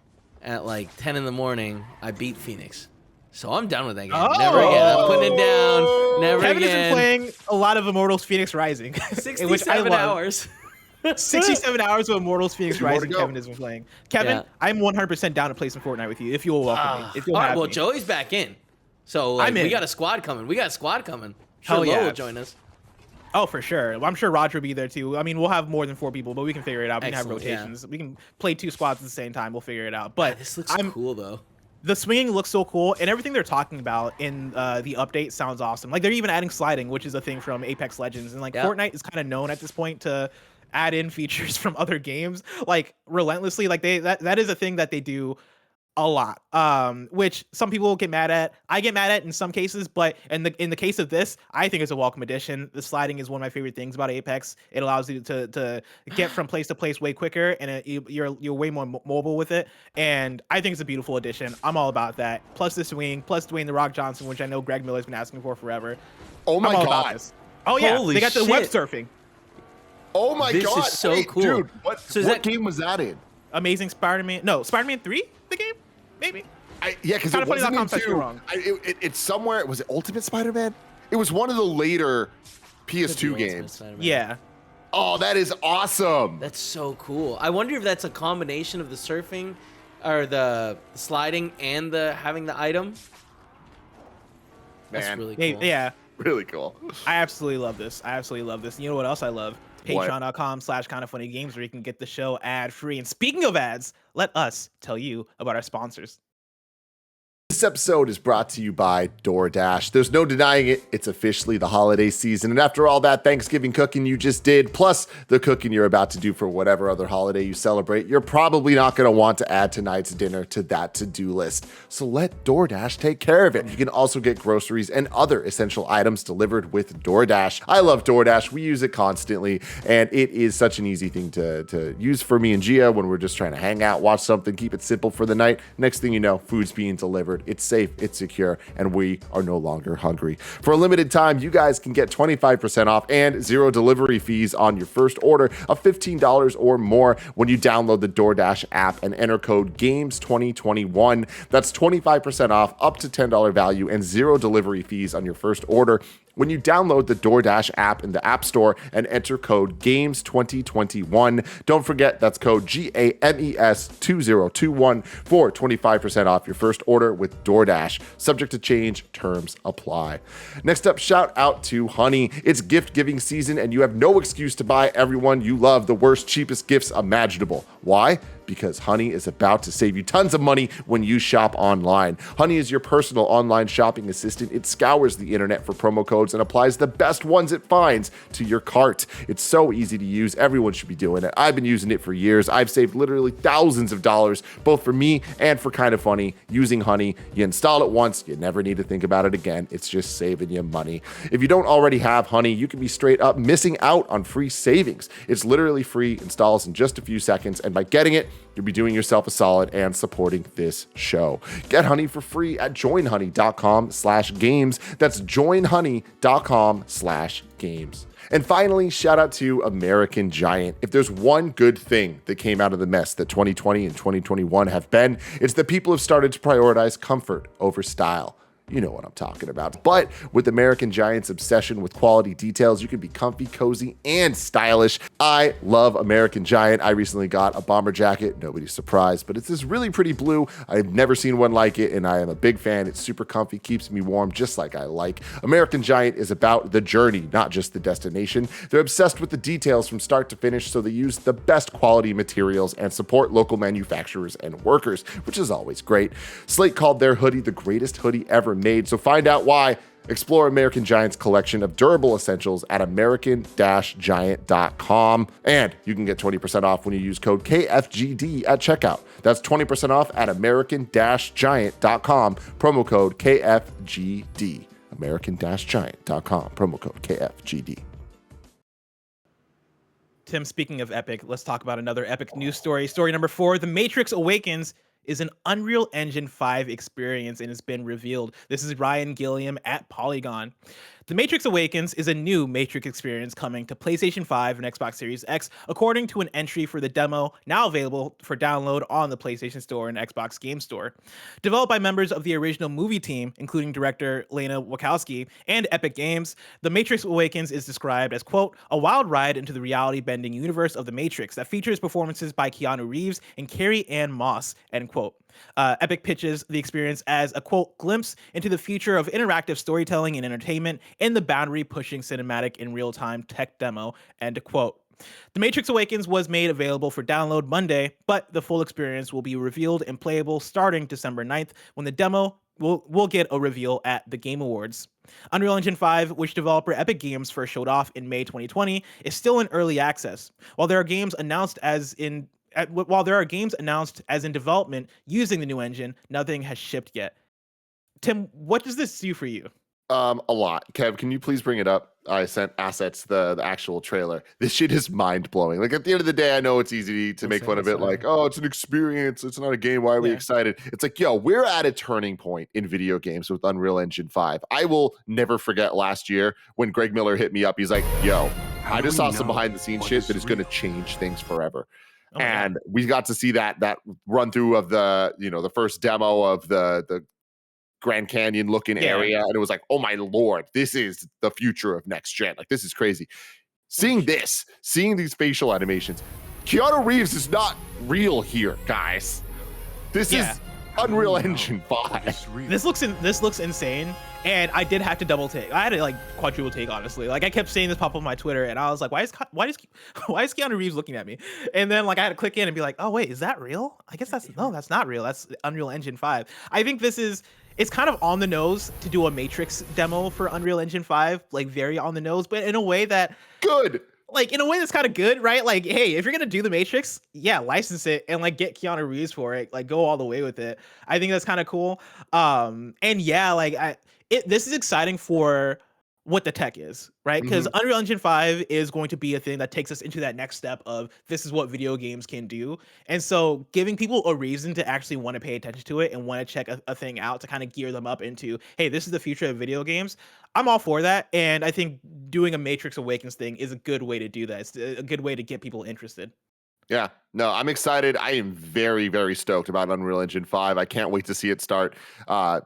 at like 10 in the morning, I beat Phoenix. So I'm done with that game. Never again. I'm putting it down. Never Kevin again. Kevin has been playing a lot of Immortals Fenyx Rising. 67 hours. 67 hours of Immortals Fenyx Rising Kevin has been playing. Kevin, I'm 100% down to play some Fortnite with you if you will welcome me. If you'll have well, me. Joey's back in. So we got a squad coming. Sure, Hell yeah. will join us. Oh, for sure. Well, I'm sure Roger will be there too. I mean, we'll have more than 4 people, but we can figure it out. We can have rotations. Yeah. We can play 2 squads at the same time. We'll figure it out. But this looks cool though. The swinging looks so cool, and everything they're talking about in the update sounds awesome. Like they're even adding sliding, which is a thing from Apex Legends, and like Fortnite is kind of known at this point to add in features from other games like relentlessly. Like that is a thing that they do a lot, which some people get mad at. I get mad at in some cases, but in the case of this, I think it's a welcome addition. The sliding is one of my favorite things about Apex. It allows you to get from place to place way quicker, and you're way more mobile with it. And I think it's a beautiful addition. I'm all about that. Plus the swing, plus Dwayne The Rock Johnson, which I know Greg Miller's been asking for forever. Oh my god! Oh yeah, holy they got the shit. web surfing. Oh my god! This is so Wait, cool, dude. What game was that in? Amazing Spider-Man. No, Spider-Man 3. The game. Maybe. Yeah, because it wasn't in 2. It's somewhere. Was it Ultimate Spider-Man? It was one of the later PS2 games. Yeah. Oh, that is awesome. That's so cool. I wonder if that's a combination of the surfing or the sliding and the having the item. That's really cool. Yeah. Really cool. I absolutely love this. You know what else I love? Patreon.com/kindafunnygames, where you can get the show ad-free. And speaking of ads, let us tell you about our sponsors. This episode is brought to you by DoorDash. There's no denying it. It's officially the holiday season. And after all that Thanksgiving cooking you just did, plus the cooking you're about to do for whatever other holiday you celebrate, you're probably not going to want to add tonight's dinner to that to-do list. So let DoorDash take care of it. You can also get groceries and other essential items delivered with DoorDash. I love DoorDash. We use it constantly. And it is such an easy thing to use for me and Gia when we're just trying to hang out, watch something, keep it simple for the night. Next thing you know, food's being delivered. It's safe, it's secure, and we are no longer hungry. For a limited time, you guys can get 25% off and 0 delivery fees on your first order of $15 or more when you download the DoorDash app and enter code GAMES2021. That's 25% off, up to $10 value, and 0 delivery fees on your first order when you download the DoorDash app in the App Store and enter code GAMES2021. Don't forget, that's code GAMES2021 for 25% off your first order with DoorDash. Subject to change, terms apply. Next up, shout out to Honey. It's gift giving season, and you have no excuse to buy everyone you love the worst, cheapest gifts imaginable. Why? Because Honey is about to save you tons of money when you shop online. Honey is your personal online shopping assistant. It scours the internet for promo codes and applies the best ones it finds to your cart. It's so easy to use. Everyone should be doing it. I've been using it for years. I've saved literally thousands of dollars, both for me and for Kinda Funny, using Honey. You install it once, you never need to think about it again. It's just saving you money. If you don't already have Honey, you can be straight up missing out on free savings. It's literally free, installs in just a few seconds, and by getting it, you'll be doing yourself a solid and supporting this show. Get Honey for free at joinhoney.com/games. That's joinhoney.com/games. And finally, shout out to American Giant. If there's one good thing that came out of the mess that 2020 and 2021 have been, it's that people have started to prioritize comfort over style. You know what I'm talking about. But with American Giant's obsession with quality details, you can be comfy, cozy, and stylish. I love American Giant. I recently got a bomber jacket. Nobody's surprised, but it's this really pretty blue. I've never seen one like it, and I am a big fan. It's super comfy, keeps me warm, just like I like. American Giant is about the journey, not just the destination. They're obsessed with the details from start to finish, so they use the best quality materials and support local manufacturers and workers, which is always great. Slate called their hoodie the greatest hoodie ever made, so find out why. Explore American Giant's collection of durable essentials at american-giant.com, and you can get 20% off when you use code KFGD at checkout. That's 20% off at american-giant.com, promo code KFGD. american-giant.com, promo code KFGD. Tim, speaking of epic, let's talk about another epic news story. Story number 4, The Matrix Awakens is an Unreal Engine 5 experience and has been revealed. This is Ryan Gilliam at Polygon. The Matrix Awakens is a new Matrix experience coming to PlayStation 5 and Xbox Series X, according to an entry for the demo now available for download on the PlayStation Store and Xbox Game Store. Developed by members of the original movie team, including director Lana Wachowski and Epic Games, The Matrix Awakens is described as, quote, a wild ride into the reality-bending universe of The Matrix that features performances by Keanu Reeves and Carrie-Anne Moss, end quote. Epic pitches the experience as a, quote, glimpse into the future of interactive storytelling and entertainment in the boundary-pushing cinematic in real-time tech demo, end quote. The Matrix Awakens was made available for download Monday, but the full experience will be revealed and playable starting December 9th when the demo will get a reveal at the Game Awards. Unreal Engine 5, which developer Epic Games first showed off in May 2020, is still in early access. While there are games announced as in development using the new engine, nothing has shipped yet. Tim, what does this do for you? A lot. Kev, can you please bring it up? I sent assets the actual trailer. This shit is mind blowing. Like, at the end of the day, I know it's easy to make fun of it. Like, oh, it's an experience. It's not a game. Why are we excited? It's like, yo, we're at a turning point in video games with Unreal Engine 5. I will never forget last year when Greg Miller hit me up. He's like, yo, I just saw some behind the scenes shit that is going to change things forever. Oh, and we got to see that run through of the first demo of the Grand Canyon looking area, and it was like, oh my lord, this is the future of next gen. Like, this is crazy. Seeing these facial animations, Keanu Reeves is not real here, guys. This is Unreal Engine 5. This looks insane, and I did have to double take. I had to like quadruple take, honestly. Like, I kept seeing this pop up on my Twitter, and I was like, why is Keanu Reeves looking at me? And then like I had to click in and be like, oh wait, is that real? I guess that's not real. That's Unreal Engine 5. I think it's kind of on the nose to do a Matrix demo for Unreal Engine 5, like very on the nose, but in a way that good. Like, in a way that's kind of good, right? Like, hey, if you're gonna do the Matrix, license it and like get Keanu Reeves for it. Like, go all the way with it. I think that's kind of cool. And this is exciting for what the tech is, right? Because Unreal Engine 5 is going to be a thing that takes us into that next step of this is what video games can do. And so giving people a reason to actually want to pay attention to it and want to check a thing out to kind of gear them up into, hey, this is the future of video games. I'm all for that. And I think doing a Matrix Awakens thing is a good way to do that. It's a good way to get people interested. Yeah, no, I'm excited. I am very, very stoked about Unreal Engine 5. I can't wait to see it start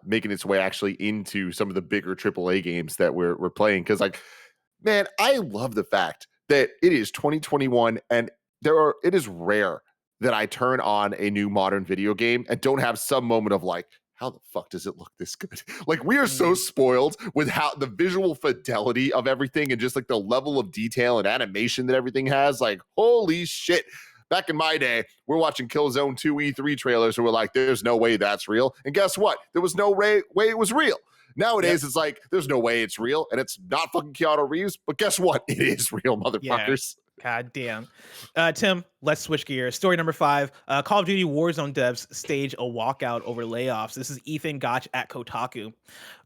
making its way actually into some of the bigger AAA games that we're playing. Because, like, man, I love the fact that it is 2021 and it is rare that I turn on a new modern video game and don't have some moment of like, how the fuck does it look this good? Like, we are so spoiled with how the visual fidelity of everything and just like the level of detail and animation that everything has. Like, holy shit. Back in my day, we're watching Killzone 2 E3 trailers and we're like, there's no way that's real. And guess what? There was no way it was real. Nowadays, it's like, there's no way it's real. And it's not fucking Keanu Reeves. But guess what? It is real, motherfuckers. Yeah. God damn. Tim, let's switch gears. Story number 5. Call of Duty Warzone devs stage a walkout over layoffs. This is Ethan Gach at Kotaku.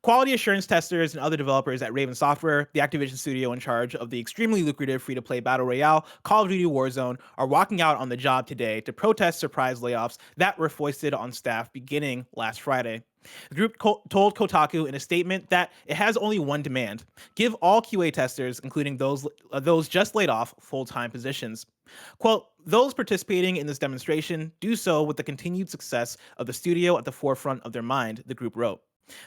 Quality assurance testers and other developers at Raven Software, the Activision studio in charge of the extremely lucrative free-to-play battle royale Call of Duty Warzone, are walking out on the job today to protest surprise layoffs that were foisted on staff beginning last Friday. The group told Kotaku in a statement that it has only one demand: give all QA testers, including those just laid off, full-time positions. Quote, those participating in this demonstration do so with the continued success of the studio at the forefront of their mind, the group wrote.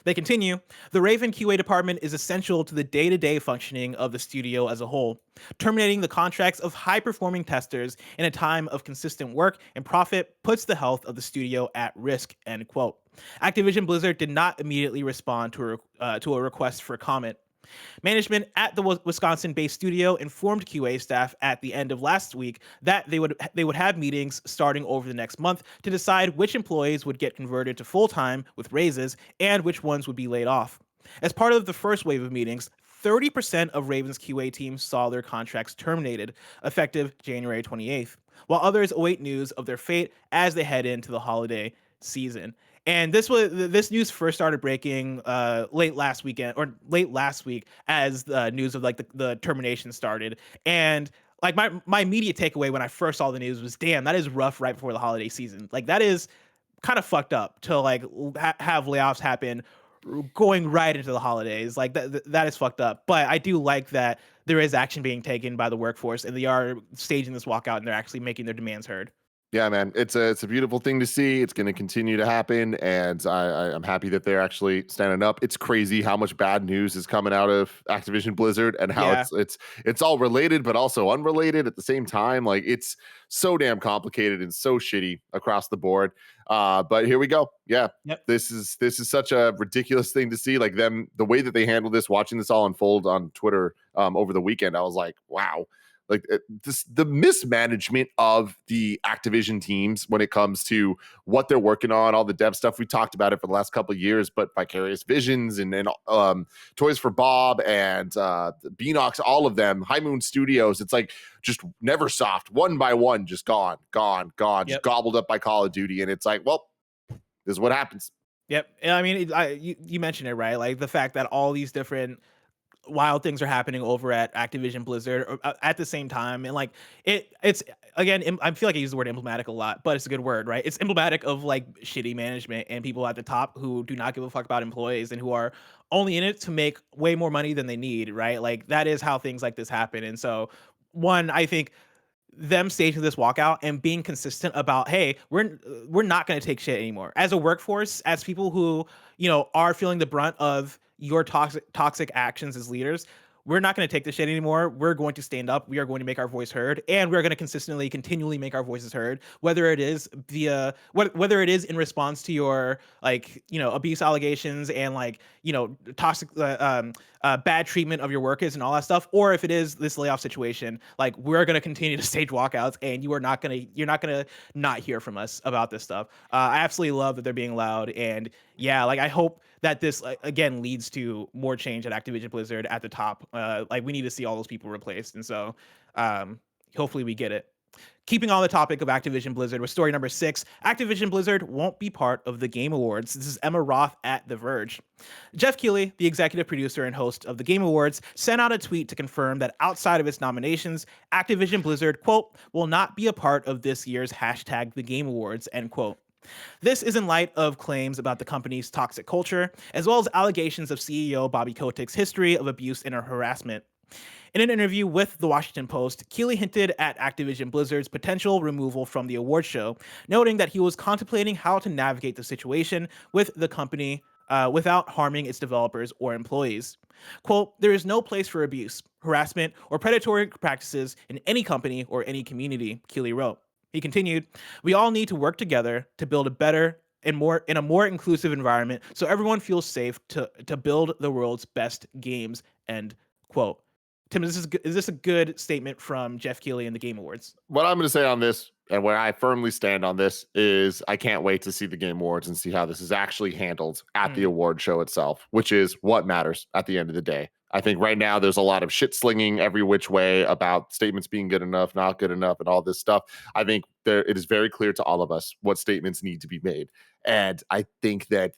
They continue, the Raven QA department is essential to the day-to-day functioning of the studio as a whole. Terminating the contracts of high-performing testers in a time of consistent work and profit puts the health of the studio at risk, end quote. Activision-Blizzard did not immediately respond to a request for comment. Management at the Wisconsin-based studio informed QA staff at the end of last week that they would have meetings starting over the next month to decide which employees would get converted to full-time with raises and which ones would be laid off. As part of the first wave of meetings, 30% of Ravens QA teams saw their contracts terminated, effective January 28th, while others await news of their fate as they head into the holiday season. And this news first started breaking late last week as the news of like the termination started. And like my immediate takeaway when I first saw the news was, damn, that is rough right before the holiday season. Like that is kind of fucked up to like have layoffs happen going right into the holidays. Like that is fucked up. But I do like that there is action being taken by the workforce and they are staging this walkout and they're actually making their demands heard. Yeah, man, it's a beautiful thing to see. It's going to continue to happen, and I'm happy that they're actually standing up. It's crazy how much bad news is coming out of Activision Blizzard and how it's all related but also unrelated at the same time. Like it's so damn complicated and so shitty across the board. But here we go. Yeah, This is such a ridiculous thing to see. Like the way that they handled this, watching this all unfold on Twitter over the weekend, I was like, wow. Like the mismanagement of the Activision teams when it comes to what they're working on, all the dev stuff. We talked about it for the last couple of years, but Vicarious Visions and Toys for Bob and Beanox, all of them, High Moon Studios. It's like just Neversoft, one by one, just gone, just gobbled up by Call of Duty. And it's like, well, this is what happens. Yep. I mean, you mentioned it, right? Like the fact that all these different wild things are happening over at Activision Blizzard at the same time. And like it's again, I feel like I use the word emblematic a lot, but it's a good word, right? It's emblematic of like shitty management and people at the top who do not give a fuck about employees and who are only in it to make way more money than they need, right? Like that is how things like this happen. And so one, I think them staging this walkout and being consistent about, hey, we're not going to take shit anymore as a workforce, as people who, you know, are feeling the brunt of your toxic actions as leaders. We're not going to take this shit anymore. We're going to stand up. We are going to make our voice heard, and we're going to continually make our voices heard, whether it is whether it is in response to your like, you know, abuse allegations and like, you know, toxic bad treatment of your workers and all that stuff, or if it is this layoff situation. Like we're going to continue to stage walkouts, and you're not going to not hear from us about this stuff. I absolutely love that they're being loud, and yeah, like I hope that this again leads to more change at Activision Blizzard at the top. Like we need to see all those people replaced, and so hopefully we get it. Keeping on the topic of Activision Blizzard with story number 6, Activision Blizzard won't be part of the Game Awards. This is Emma Roth at The Verge. Jeff Keighley, the executive producer and host of the Game Awards, sent out a tweet to confirm that outside of its nominations, Activision Blizzard, quote, will not be a part of this year's #The Game Awards, end quote. This is in light of claims about the company's toxic culture, as well as allegations of CEO Bobby Kotick's history of abuse and harassment. In an interview with The Washington Post, Keighley hinted at Activision Blizzard's potential removal from the award show, noting that he was contemplating how to navigate the situation with the company without harming its developers or employees. Quote, there is no place for abuse, harassment, or predatory practices in any company or any community, Keighley wrote. He continued, we all need to work together to build a better and in a more inclusive environment so everyone feels safe to build the world's best games, end quote. Tim, is this a good statement from Jeff Keighley in the Game Awards? What I'm going to say on this, and where I firmly stand on this, is I can't wait to see the Game Awards and see how this is actually handled at the award show itself, which is what matters at the end of the day. I think right now there's a lot of shit slinging every which way about statements being good enough, not good enough, and all this stuff. I think it is very clear to all of us what statements need to be made. And I think that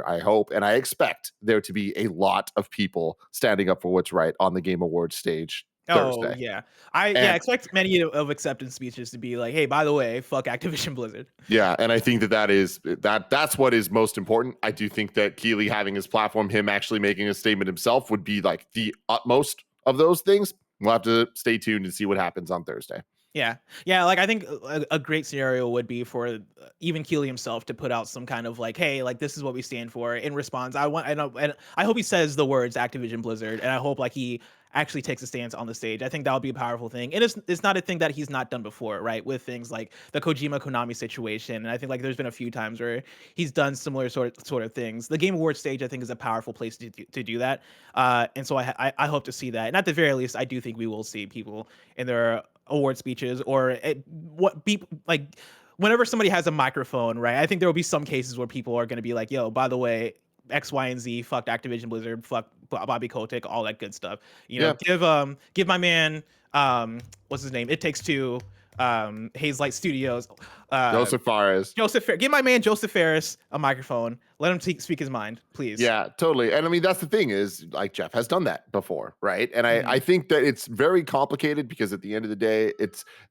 I hope and I expect there to be a lot of people standing up for what's right on the Game Awards stage Thursday. Oh, yeah. I expect many of acceptance speeches to be like, hey, by the way, fuck Activision Blizzard. Yeah, and I think that's what is most important. I do think that Keighley having his platform, him actually making a statement himself would be like the utmost of those things. We'll have to stay tuned and see what happens on Thursday. Yeah. Like I think a great scenario would be for even Keely himself to put out some kind of like, hey, like this is what we stand for. In response, I know, and I hope he says the words Activision-Blizzard, and I hope like he actually takes a stance on the stage. I think that would be a powerful thing, and it's not a thing that he's not done before, right? With things like the Kojima Konami situation, and I think like there's been a few times where he's done similar sort of things. The Game Awards stage, I think, is a powerful place to do that, and so I hope to see that. And at the very least, I do think we will see people in their award speeches or what people like whenever somebody has a microphone, right? I think there will be some cases where people are going to be like, yo, by the way, X, Y, and Z, fuck Activision Blizzard, fuck Bobby Kotick, all that good stuff. You know, give my man, what's his name? It Takes Two, Hazelight Studios, Joseph Fares. Give my man Joseph Fares a microphone. Let him speak his mind, please. Yeah, totally. And I mean, that's the thing is like Jeff has done that before, right? And I think that it's very complicated because at the end of the day,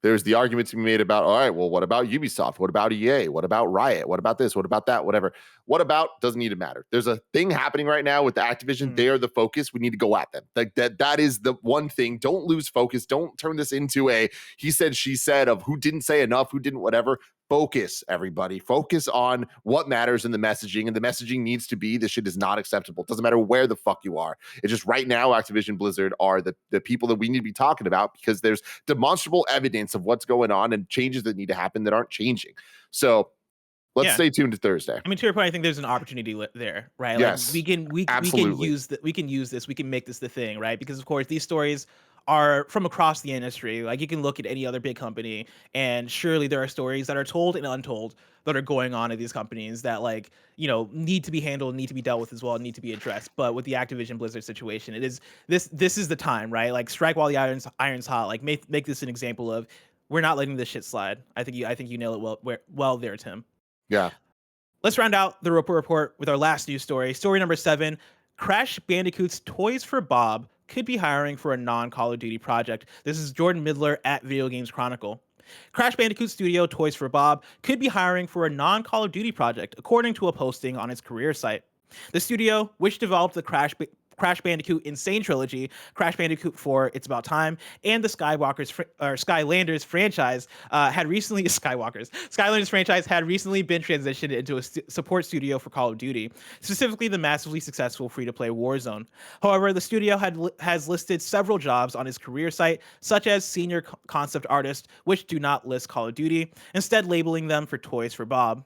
there's the argument to be made about, all right, well, what about Ubisoft? What about EA? What about Riot? What about this? What about that? Whatever. What about doesn't need to matter. There's a thing happening right now with the Activision. They are the focus. We need to go at them. Like that is the one thing. Don't lose focus. Don't turn this into a he said, she said of who didn't say enough, who didn't whatever. Focus, everybody. Focus on what matters in the messaging, and the messaging needs to be this shit is not acceptable. It doesn't matter where the fuck you are. It's just right now, Activision Blizzard are the people that we need to be talking about because there's demonstrable evidence of what's going on and changes that need to happen that aren't changing. So let's stay tuned to Thursday. I mean, to your point, I think there's an opportunity there, right? Yes, like we can use that. We can use this. We can make this the thing, right? Because of course, these stories are from across the industry. Like you can look at any other big company, and surely there are stories that are told and untold that are going on at these companies that like need to be handled, need to be dealt with as well, need to be addressed. But with the Activision Blizzard situation, it is this is the time, right? Like strike while the iron's hot. Like make this an example of we're not letting this shit slide. I think you nail it well there, Tim. Yeah. Let's round out the Roper Report with our last news story. Story number 7, Crash Bandicoot's Toys for Bob could be hiring for a non-Call of Duty project. This is Jordan Middler at Video Games Chronicle. Crash Bandicoot studio Toys for Bob could be hiring for a non-Call of Duty project, according to a posting on its career site. The studio, which developed the Crash Bandicoot Insane Trilogy, Crash Bandicoot 4, It's About Time, and the Skylanders franchise had recently been transitioned into a support studio for Call of Duty, specifically the massively successful free-to-play Warzone. However, the studio has listed several jobs on its career site, such as senior concept artist, which do not list Call of Duty, instead labeling them for Toys for Bob.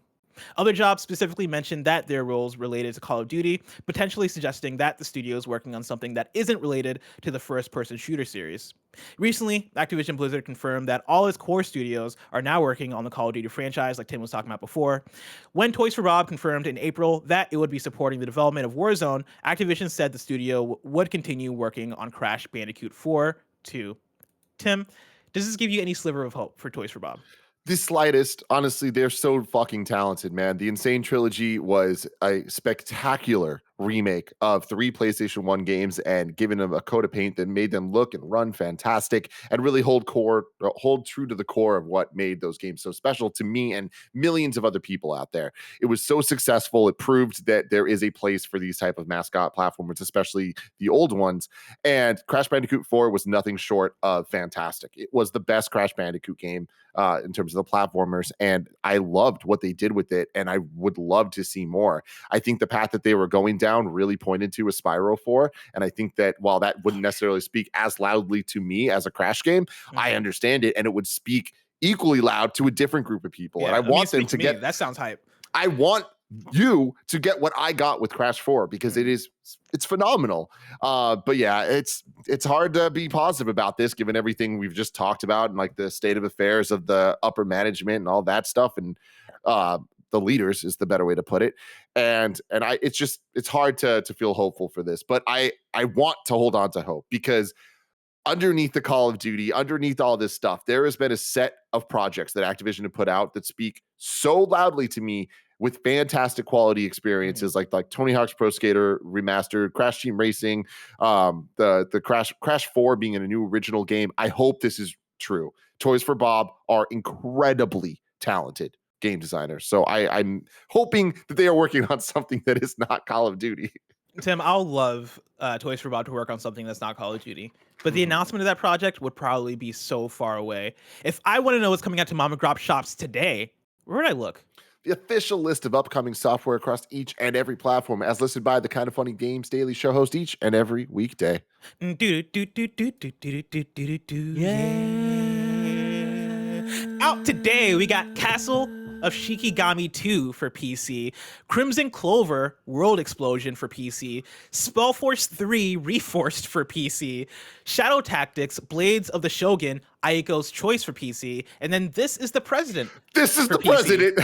Other jobs specifically mentioned that their roles related to Call of Duty, potentially suggesting that the studio is working on something that isn't related to the first-person shooter series. Recently, Activision Blizzard confirmed that all its core studios are now working on the Call of Duty franchise, like Tim was talking about before. When Toys for Bob confirmed in April that it would be supporting the development of Warzone, Activision said the studio would continue working on Crash Bandicoot 4 too. Tim, does this give you any sliver of hope for Toys for Bob? The slightest. Honestly, they're so fucking talented, man. The Insane Trilogy was a spectacular remake of 3 PlayStation 1 games and given them a coat of paint that made them look and run fantastic and really hold true to the core of what made those games so special to me and millions of other people out there. It was so successful. It proved that there is a place for these type of mascot platformers, especially the old ones. And Crash Bandicoot 4 was nothing short of fantastic. It was the best Crash Bandicoot game in terms of the platformers, and I loved what they did with it, and I would love to see more. I think the path that they were going down really pointed to a Spyro 4, and I think that while that wouldn't necessarily speak as loudly to me as a Crash game, I understand it, and it would speak equally loud to a different group of people. And I want them to get that sounds hype. I want you to get what I got with Crash 4 because it's phenomenal. But yeah, it's hard to be positive about this given everything we've just talked about and like the state of affairs of the upper management and all that stuff. And the leaders is the better way to put it. And it's hard to feel hopeful for this, but I want to hold on to hope because underneath the Call of Duty, underneath all this stuff, there has been a set of projects that Activision have put out that speak so loudly to me with fantastic quality experiences like Tony Hawk's Pro Skater Remastered, Crash Team Racing, the Crash 4 being in a new original game. I hope this is true. Toys for Bob are incredibly talented game designers. So I'm hoping that they are working on something that is not Call of Duty. Tim, I'll love Toys for Bob to work on something that's not Call of Duty. But the announcement of that project would probably be so far away. If I want to know what's coming out to mom and grop shops today, where would I look? The official list of upcoming software across each and every platform, as listed by the Kind of Funny Games Daily Show host each and every weekday. Yeah. Out today, we got Castle of Shikigami 2 for PC, Crimson Clover World Explosion for PC, Spellforce 3 Reforced for PC, Shadow Tactics Blades of the Shogun Aiko's Choice for PC, and then This is the President. This is the President.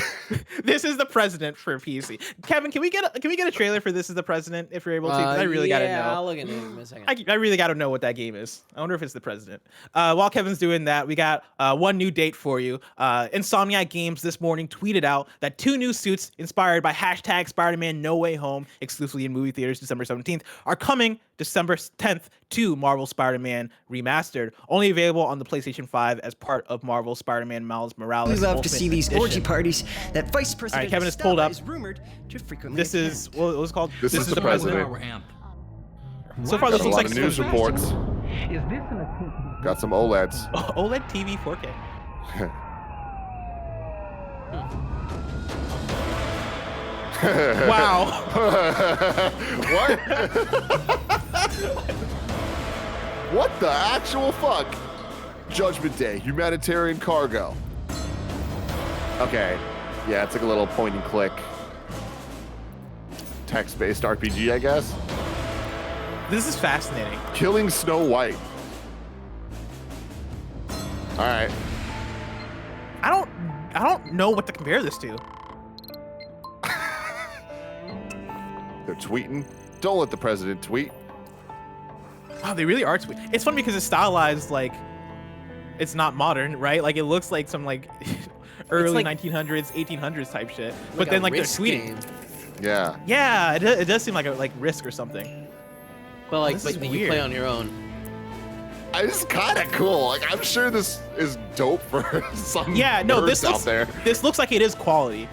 This is the President for PC. Kevin, can we get a trailer for This is the President if you're able to? I really gotta know. I'll look into it in a second. I really gotta know what that game is. I wonder if it's the President. While Kevin's doing that, we got one new date for you. Insomniac Games this morning tweeted out that 2 new suits inspired by hashtag Spider-Man No Way Home, exclusively in movie theaters December 17th, are coming December 10th to Marvel Spider-Man Remastered, only available on the PlayStation 5 as part of Marvel Spider-Man Miles Morales. We love to see these orgy parties that Vice President All right, Kevin has pulled up. Is rumored to frequently This is what was called. This is the President. So far, this Got a looks lot like of news reports. Got some OLEDs. OLED TV 4K. Wow. What? What the actual fuck? Judgment Day, humanitarian cargo. Okay. Yeah, it's like a little point and click text-based RPG, I guess. This is fascinating. Killing Snow White. All right. I don't know what to compare this to. They're tweeting. Don't let the president tweet. Wow, they really are tweet. It's funny because it's stylized like it's not modern, right? Like it looks like some like early 1900s, 1800s type shit. But then like they're tweeting. Yeah. Yeah, it does seem like a Risk or something. But like, This is you weird. play on your own. It's kind of cool. Like I'm sure this is dope for some nerds out there. This looks like it is quality.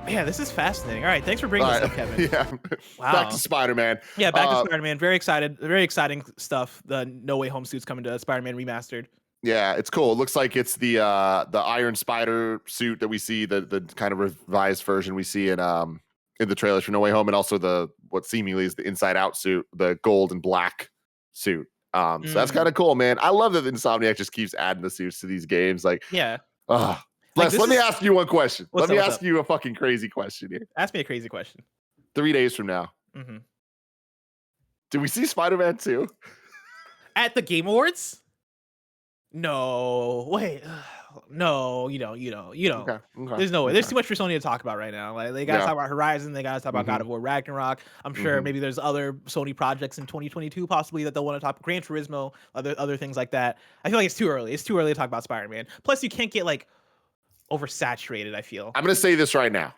Yeah, this is fascinating. All right, thanks for bringing this up, Kevin. Yeah. Wow. Back to Spider-Man. Yeah, back to Spider-Man. Very excited. Very exciting stuff. The No Way Home suit's coming to Spider-Man Remastered. Yeah, it's cool. It looks like it's the Iron Spider suit that we see, the kind of revised version we see in the trailers for No Way Home, and also what seemingly is the Inside Out suit, the gold and black suit. So that's kind of cool, man. I love that Insomniac just keeps adding the suits to these games. Like, yeah. Les, let me ask you one question. Let me ask up? you a fucking crazy question here. Ask me a crazy question. 3 days from now, do we see Spider-Man 2? At the Game Awards? No. Wait. No, you don't. Okay. There's no way. There's too much for Sony to talk about right now. Like they gotta talk about Horizon, they gotta talk about God of War Ragnarok. I'm sure maybe there's other Sony projects in 2022 possibly that they'll want to talk. Gran Turismo, other things like that. I feel like it's too early. It's too early to talk about Spider-Man. Plus, you can't get like oversaturated, I feel. I'm gonna say this right now.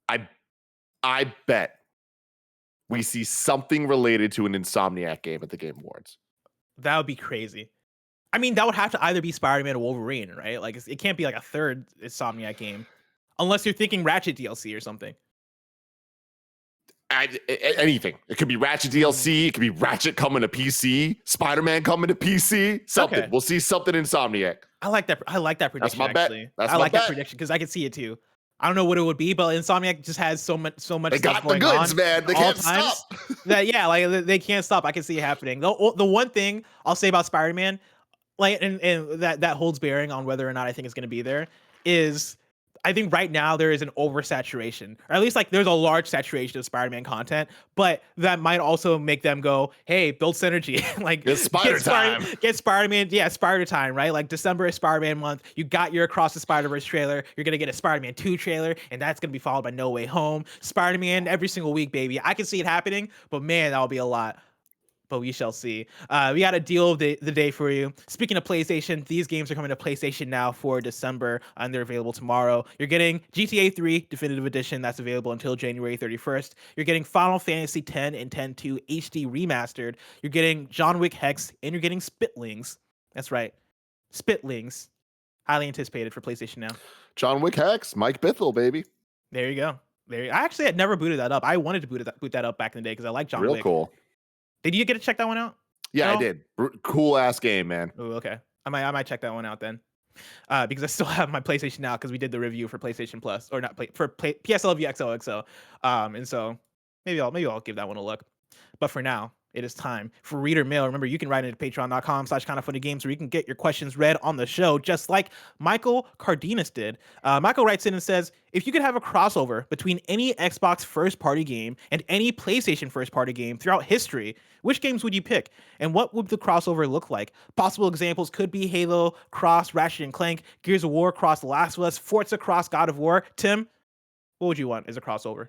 I bet we see something related to an Insomniac game at the Game Awards. That would be crazy. I mean, that would have to either be Spider-Man or Wolverine, right? Like, it can't be like a third Insomniac game, unless you're thinking Ratchet DLC or something. Anything. It could be Ratchet DLC. It could be Ratchet coming to PC. Spider-Man coming to PC. Something. Okay. We'll see something Insomniac. I like that prediction. That's my bet. Actually. That's I my like bet. that prediction because I can see it too. I don't know what it would be, but Insomniac just has so much They stuff got the going goods, on man. They all can't times stop. that they can't stop. I can see it happening. The one thing I'll say about Spider-Man, like, and that holds bearing on whether or not I think it's going to be there, is I think right now there is an oversaturation, or at least like there's a large saturation of Spider-Man content, but that might also make them go, hey, build synergy. Like It's Spider time. Get Spider-Man, yeah, Spider time, right? Like December is Spider-Man month. You got your Across the Spider-Verse trailer. You're gonna get a Spider-Man 2 trailer, and that's gonna be followed by No Way Home. Spider-Man every single week, baby. I can see it happening, but man, that'll be a lot. But we shall see. We got a deal of the day for you. Speaking of PlayStation, these games are coming to PlayStation Now for December, and they're available tomorrow. You're getting GTA 3 Definitive Edition. That's available until January 31st. You're getting Final Fantasy X and X-2 HD Remastered. You're getting John Wick Hex, and you're getting Spitlings. That's right. Spitlings. Highly anticipated for PlayStation Now. John Wick Hex, Mike Bithell, baby. There you go. I actually had never booted that up. I wanted to boot that up back in the day because I like John Wick. Real cool. Did you get to check that one out? Yeah, I did. Cool ass game, man. Oh, okay. I might check that one out then. Because I still have my PlayStation now because we did the review for PlayStation Plus or not PS I Love You XOXO. And so maybe I'll give that one a look. But for now, it is time for reader mail. Remember, you can write into patreon.com/kindoffunnygames where you can get your questions read on the show, just like Michael Cardenas did. Michael writes in and says, if you could have a crossover between any Xbox first-party game and any PlayStation first-party game throughout history, which games would you pick? And what would the crossover look like? Possible examples could be Halo cross Ratchet and Clank, Gears of War cross The Last of Us, Forza cross God of War. Tim, what would you want as a crossover?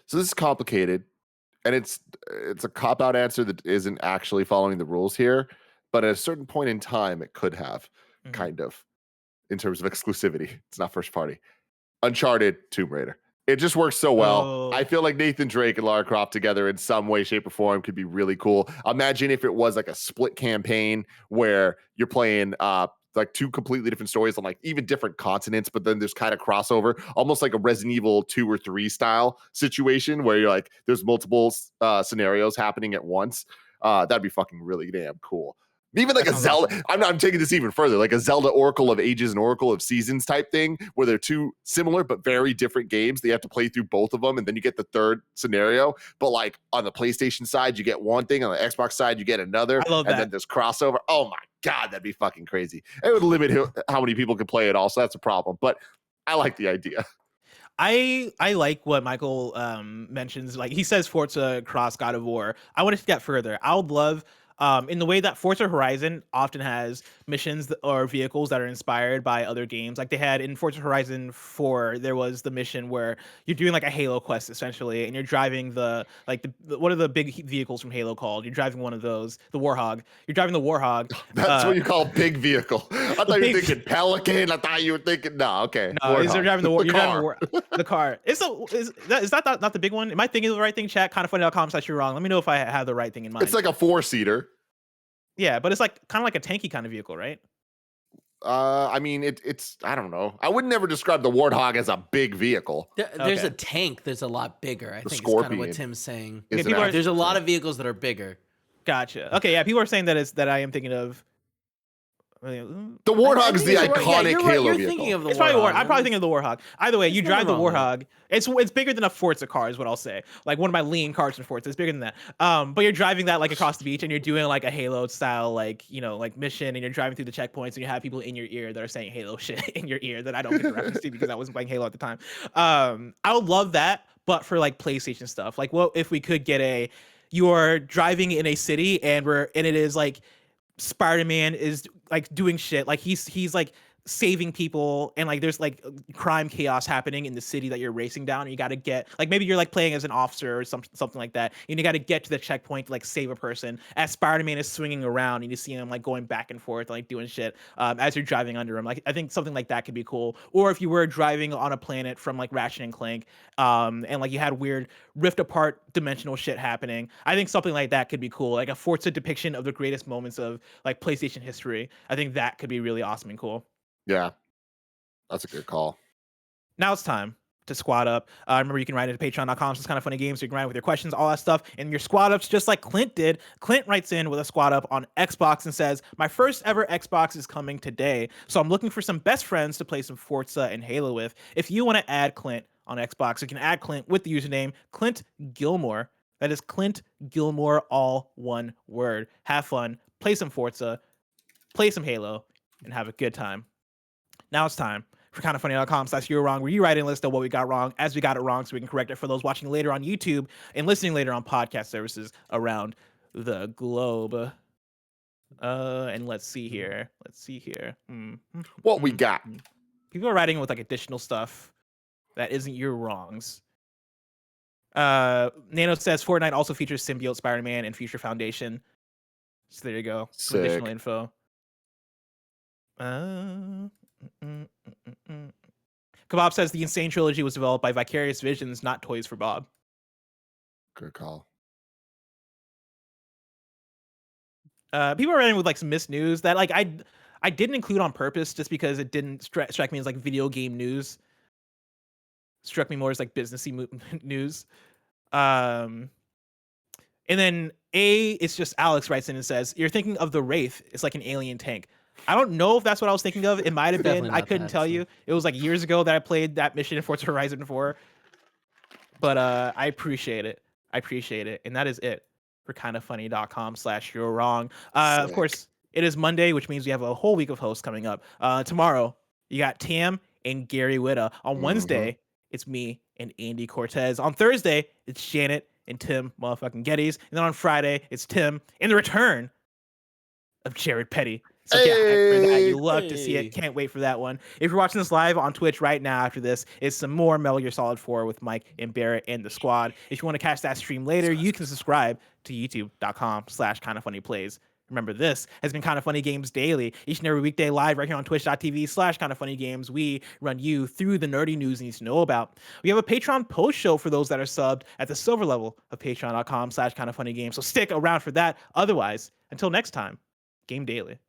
So this is complicated. And it's a cop-out answer that isn't actually following the rules here, but at a certain point in time, it could have, kind of, in terms of exclusivity. It's not first party. Uncharted, Tomb Raider. It just works so well. Oh. I feel like Nathan Drake and Lara Croft together in some way, shape, or form could be really cool. Imagine if it was like a split campaign where you're playing like two completely different stories on like even different continents, but then there's kind of crossover, almost like a Resident Evil 2 or 3 style situation where you're like there's multiple scenarios happening at once. That'd be fucking really damn cool. Even like a Zelda, I'm taking this even further, like a Zelda Oracle of Ages and Oracle of Seasons type thing, where they're two similar but very different games. They have to play through both of them, and then you get the third scenario. But like on the PlayStation side, you get one thing, on the Xbox side, you get another, I love that. And then there's crossover. Oh my God, that'd be fucking crazy. It would limit how many people can play it also. That's a problem, but I like the idea. I like what Michael mentions. Like he says Forza cross God of War. I want to get further. I would love in the way that Forza Horizon often has missions or vehicles that are inspired by other games. Like they had in Forza Horizon 4, there was the mission where you're doing like a Halo quest essentially, and you're driving the what are the big vehicles from Halo called? You're driving one of those, the Warhog. You're driving the Warhog. That's what you call a big vehicle. I thought you were thinking Pelican. I thought you were thinking okay. No, you're driving the car. Is that not the big one? Am I thinking of the right thing? Chat kindoffunny.com/ you're wrong. Let me know if I have the right thing in mind. It's like a 4-seater. Yeah, but it's like kind of like a tanky kind of vehicle, right? I mean, it's I don't know. I would never describe the Warthog as a big vehicle. There's a tank that's a lot bigger. I think it's kind of what Tim's saying. There's a lot of vehicles that are bigger. Gotcha. Okay, yeah, people are saying that I am thinking of. The Warthog is the iconic Halo vehicle. Thinking of the it's Warthog. Probably I'm probably thinking of the Warthog. Either way, you drive the Warthog. It's bigger than a Forza car, is what I'll say. Like one of my lean cars from Forza, it's bigger than that. But you're driving that like across the beach, and you're doing like a Halo style like mission, and you're driving through the checkpoints, and you have people in your ear that are saying Halo shit in your ear that I don't get the reference to because I wasn't playing Halo at the time. I would love that, but for like PlayStation stuff. Like, what if we could get you're driving in a city and it is like Spider-Man is like doing shit, like he's like saving people, and like there's like crime chaos happening in the city that you're racing down, and you got to get like maybe you're like playing as an officer or something like that, and you got to get to the checkpoint to like save a person as Spider-Man is swinging around, and you see him like going back and forth like doing shit as you're driving under him. Like I think something like that could be cool. Or if you were driving on a planet from like Ratchet and Clank and like you had weird rift apart dimensional shit happening, I think something like that could be cool, like a Forza depiction of the greatest moments of like PlayStation history. I think that could be really awesome and cool. Yeah, that's a good call. Now it's time to squad up. Remember, you can write into patreon.com. It's kind of funny games. So you can write with your questions, all that stuff, and your squad ups, just like Clint did. Clint writes in with a squad up on Xbox and says, "My first ever Xbox is coming today, so I'm looking for some best friends to play some Forza and Halo with. If you want to add Clint on Xbox, you can add Clint with the username ClintGilmore. That is ClintGilmore, all one word. Have fun, play some Forza, play some Halo, and have a good time." Now it's time for kindoffunny.com/you're wrong, where you write in a list of what we got wrong as we got it wrong, so we can correct it for those watching later on YouTube and listening later on podcast services around the globe. And let's see here. What we got? People are writing with like additional stuff that isn't your wrongs. Nano says Fortnite also features Symbiote Spider-Man and Future Foundation. So there you go. Some additional info. Kebab says the Insane trilogy was developed by Vicarious Visions, not Toys for Bob. Good call. People are writing with like some missed news that like I didn't include on purpose just because it didn't strike me as like video game news. struck me more as like businessy news. And then it's just Alex writes in and says, "You're thinking of the Wraith. It's like an alien tank." I don't know if that's what I was thinking of. It might have been. I couldn't tell you. It was like years ago that I played that mission in Forza Horizon 4. But I appreciate it. And that is it for kindafunny.com/you're wrong. Of course, it is Monday, which means we have a whole week of hosts coming up. Tomorrow, you got Tam and Gary Whitta. On Wednesday, it's me and Andy Cortez. On Thursday, it's Janet and Tim motherfucking Geddes. And then on Friday, it's Tim and the return of Jared Petty. So yeah, for that, you love to see it. Can't wait for that one. If you're watching this live on Twitch right now after this, it's some more Metal Gear Solid 4 with Mike and Barrett and the squad. If you want to catch that stream later, you can subscribe to youtube.com/kindafunnyplays. Remember, this has been Kinda Funny Games Daily, each and every weekday live right here on twitch.tv/kindafunnygames. We run you through the nerdy news you need to know about. We have a Patreon post show for those that are subbed at the silver level of patreon.com/kindafunnygames. So stick around for that. Otherwise, until next time, Game Daily.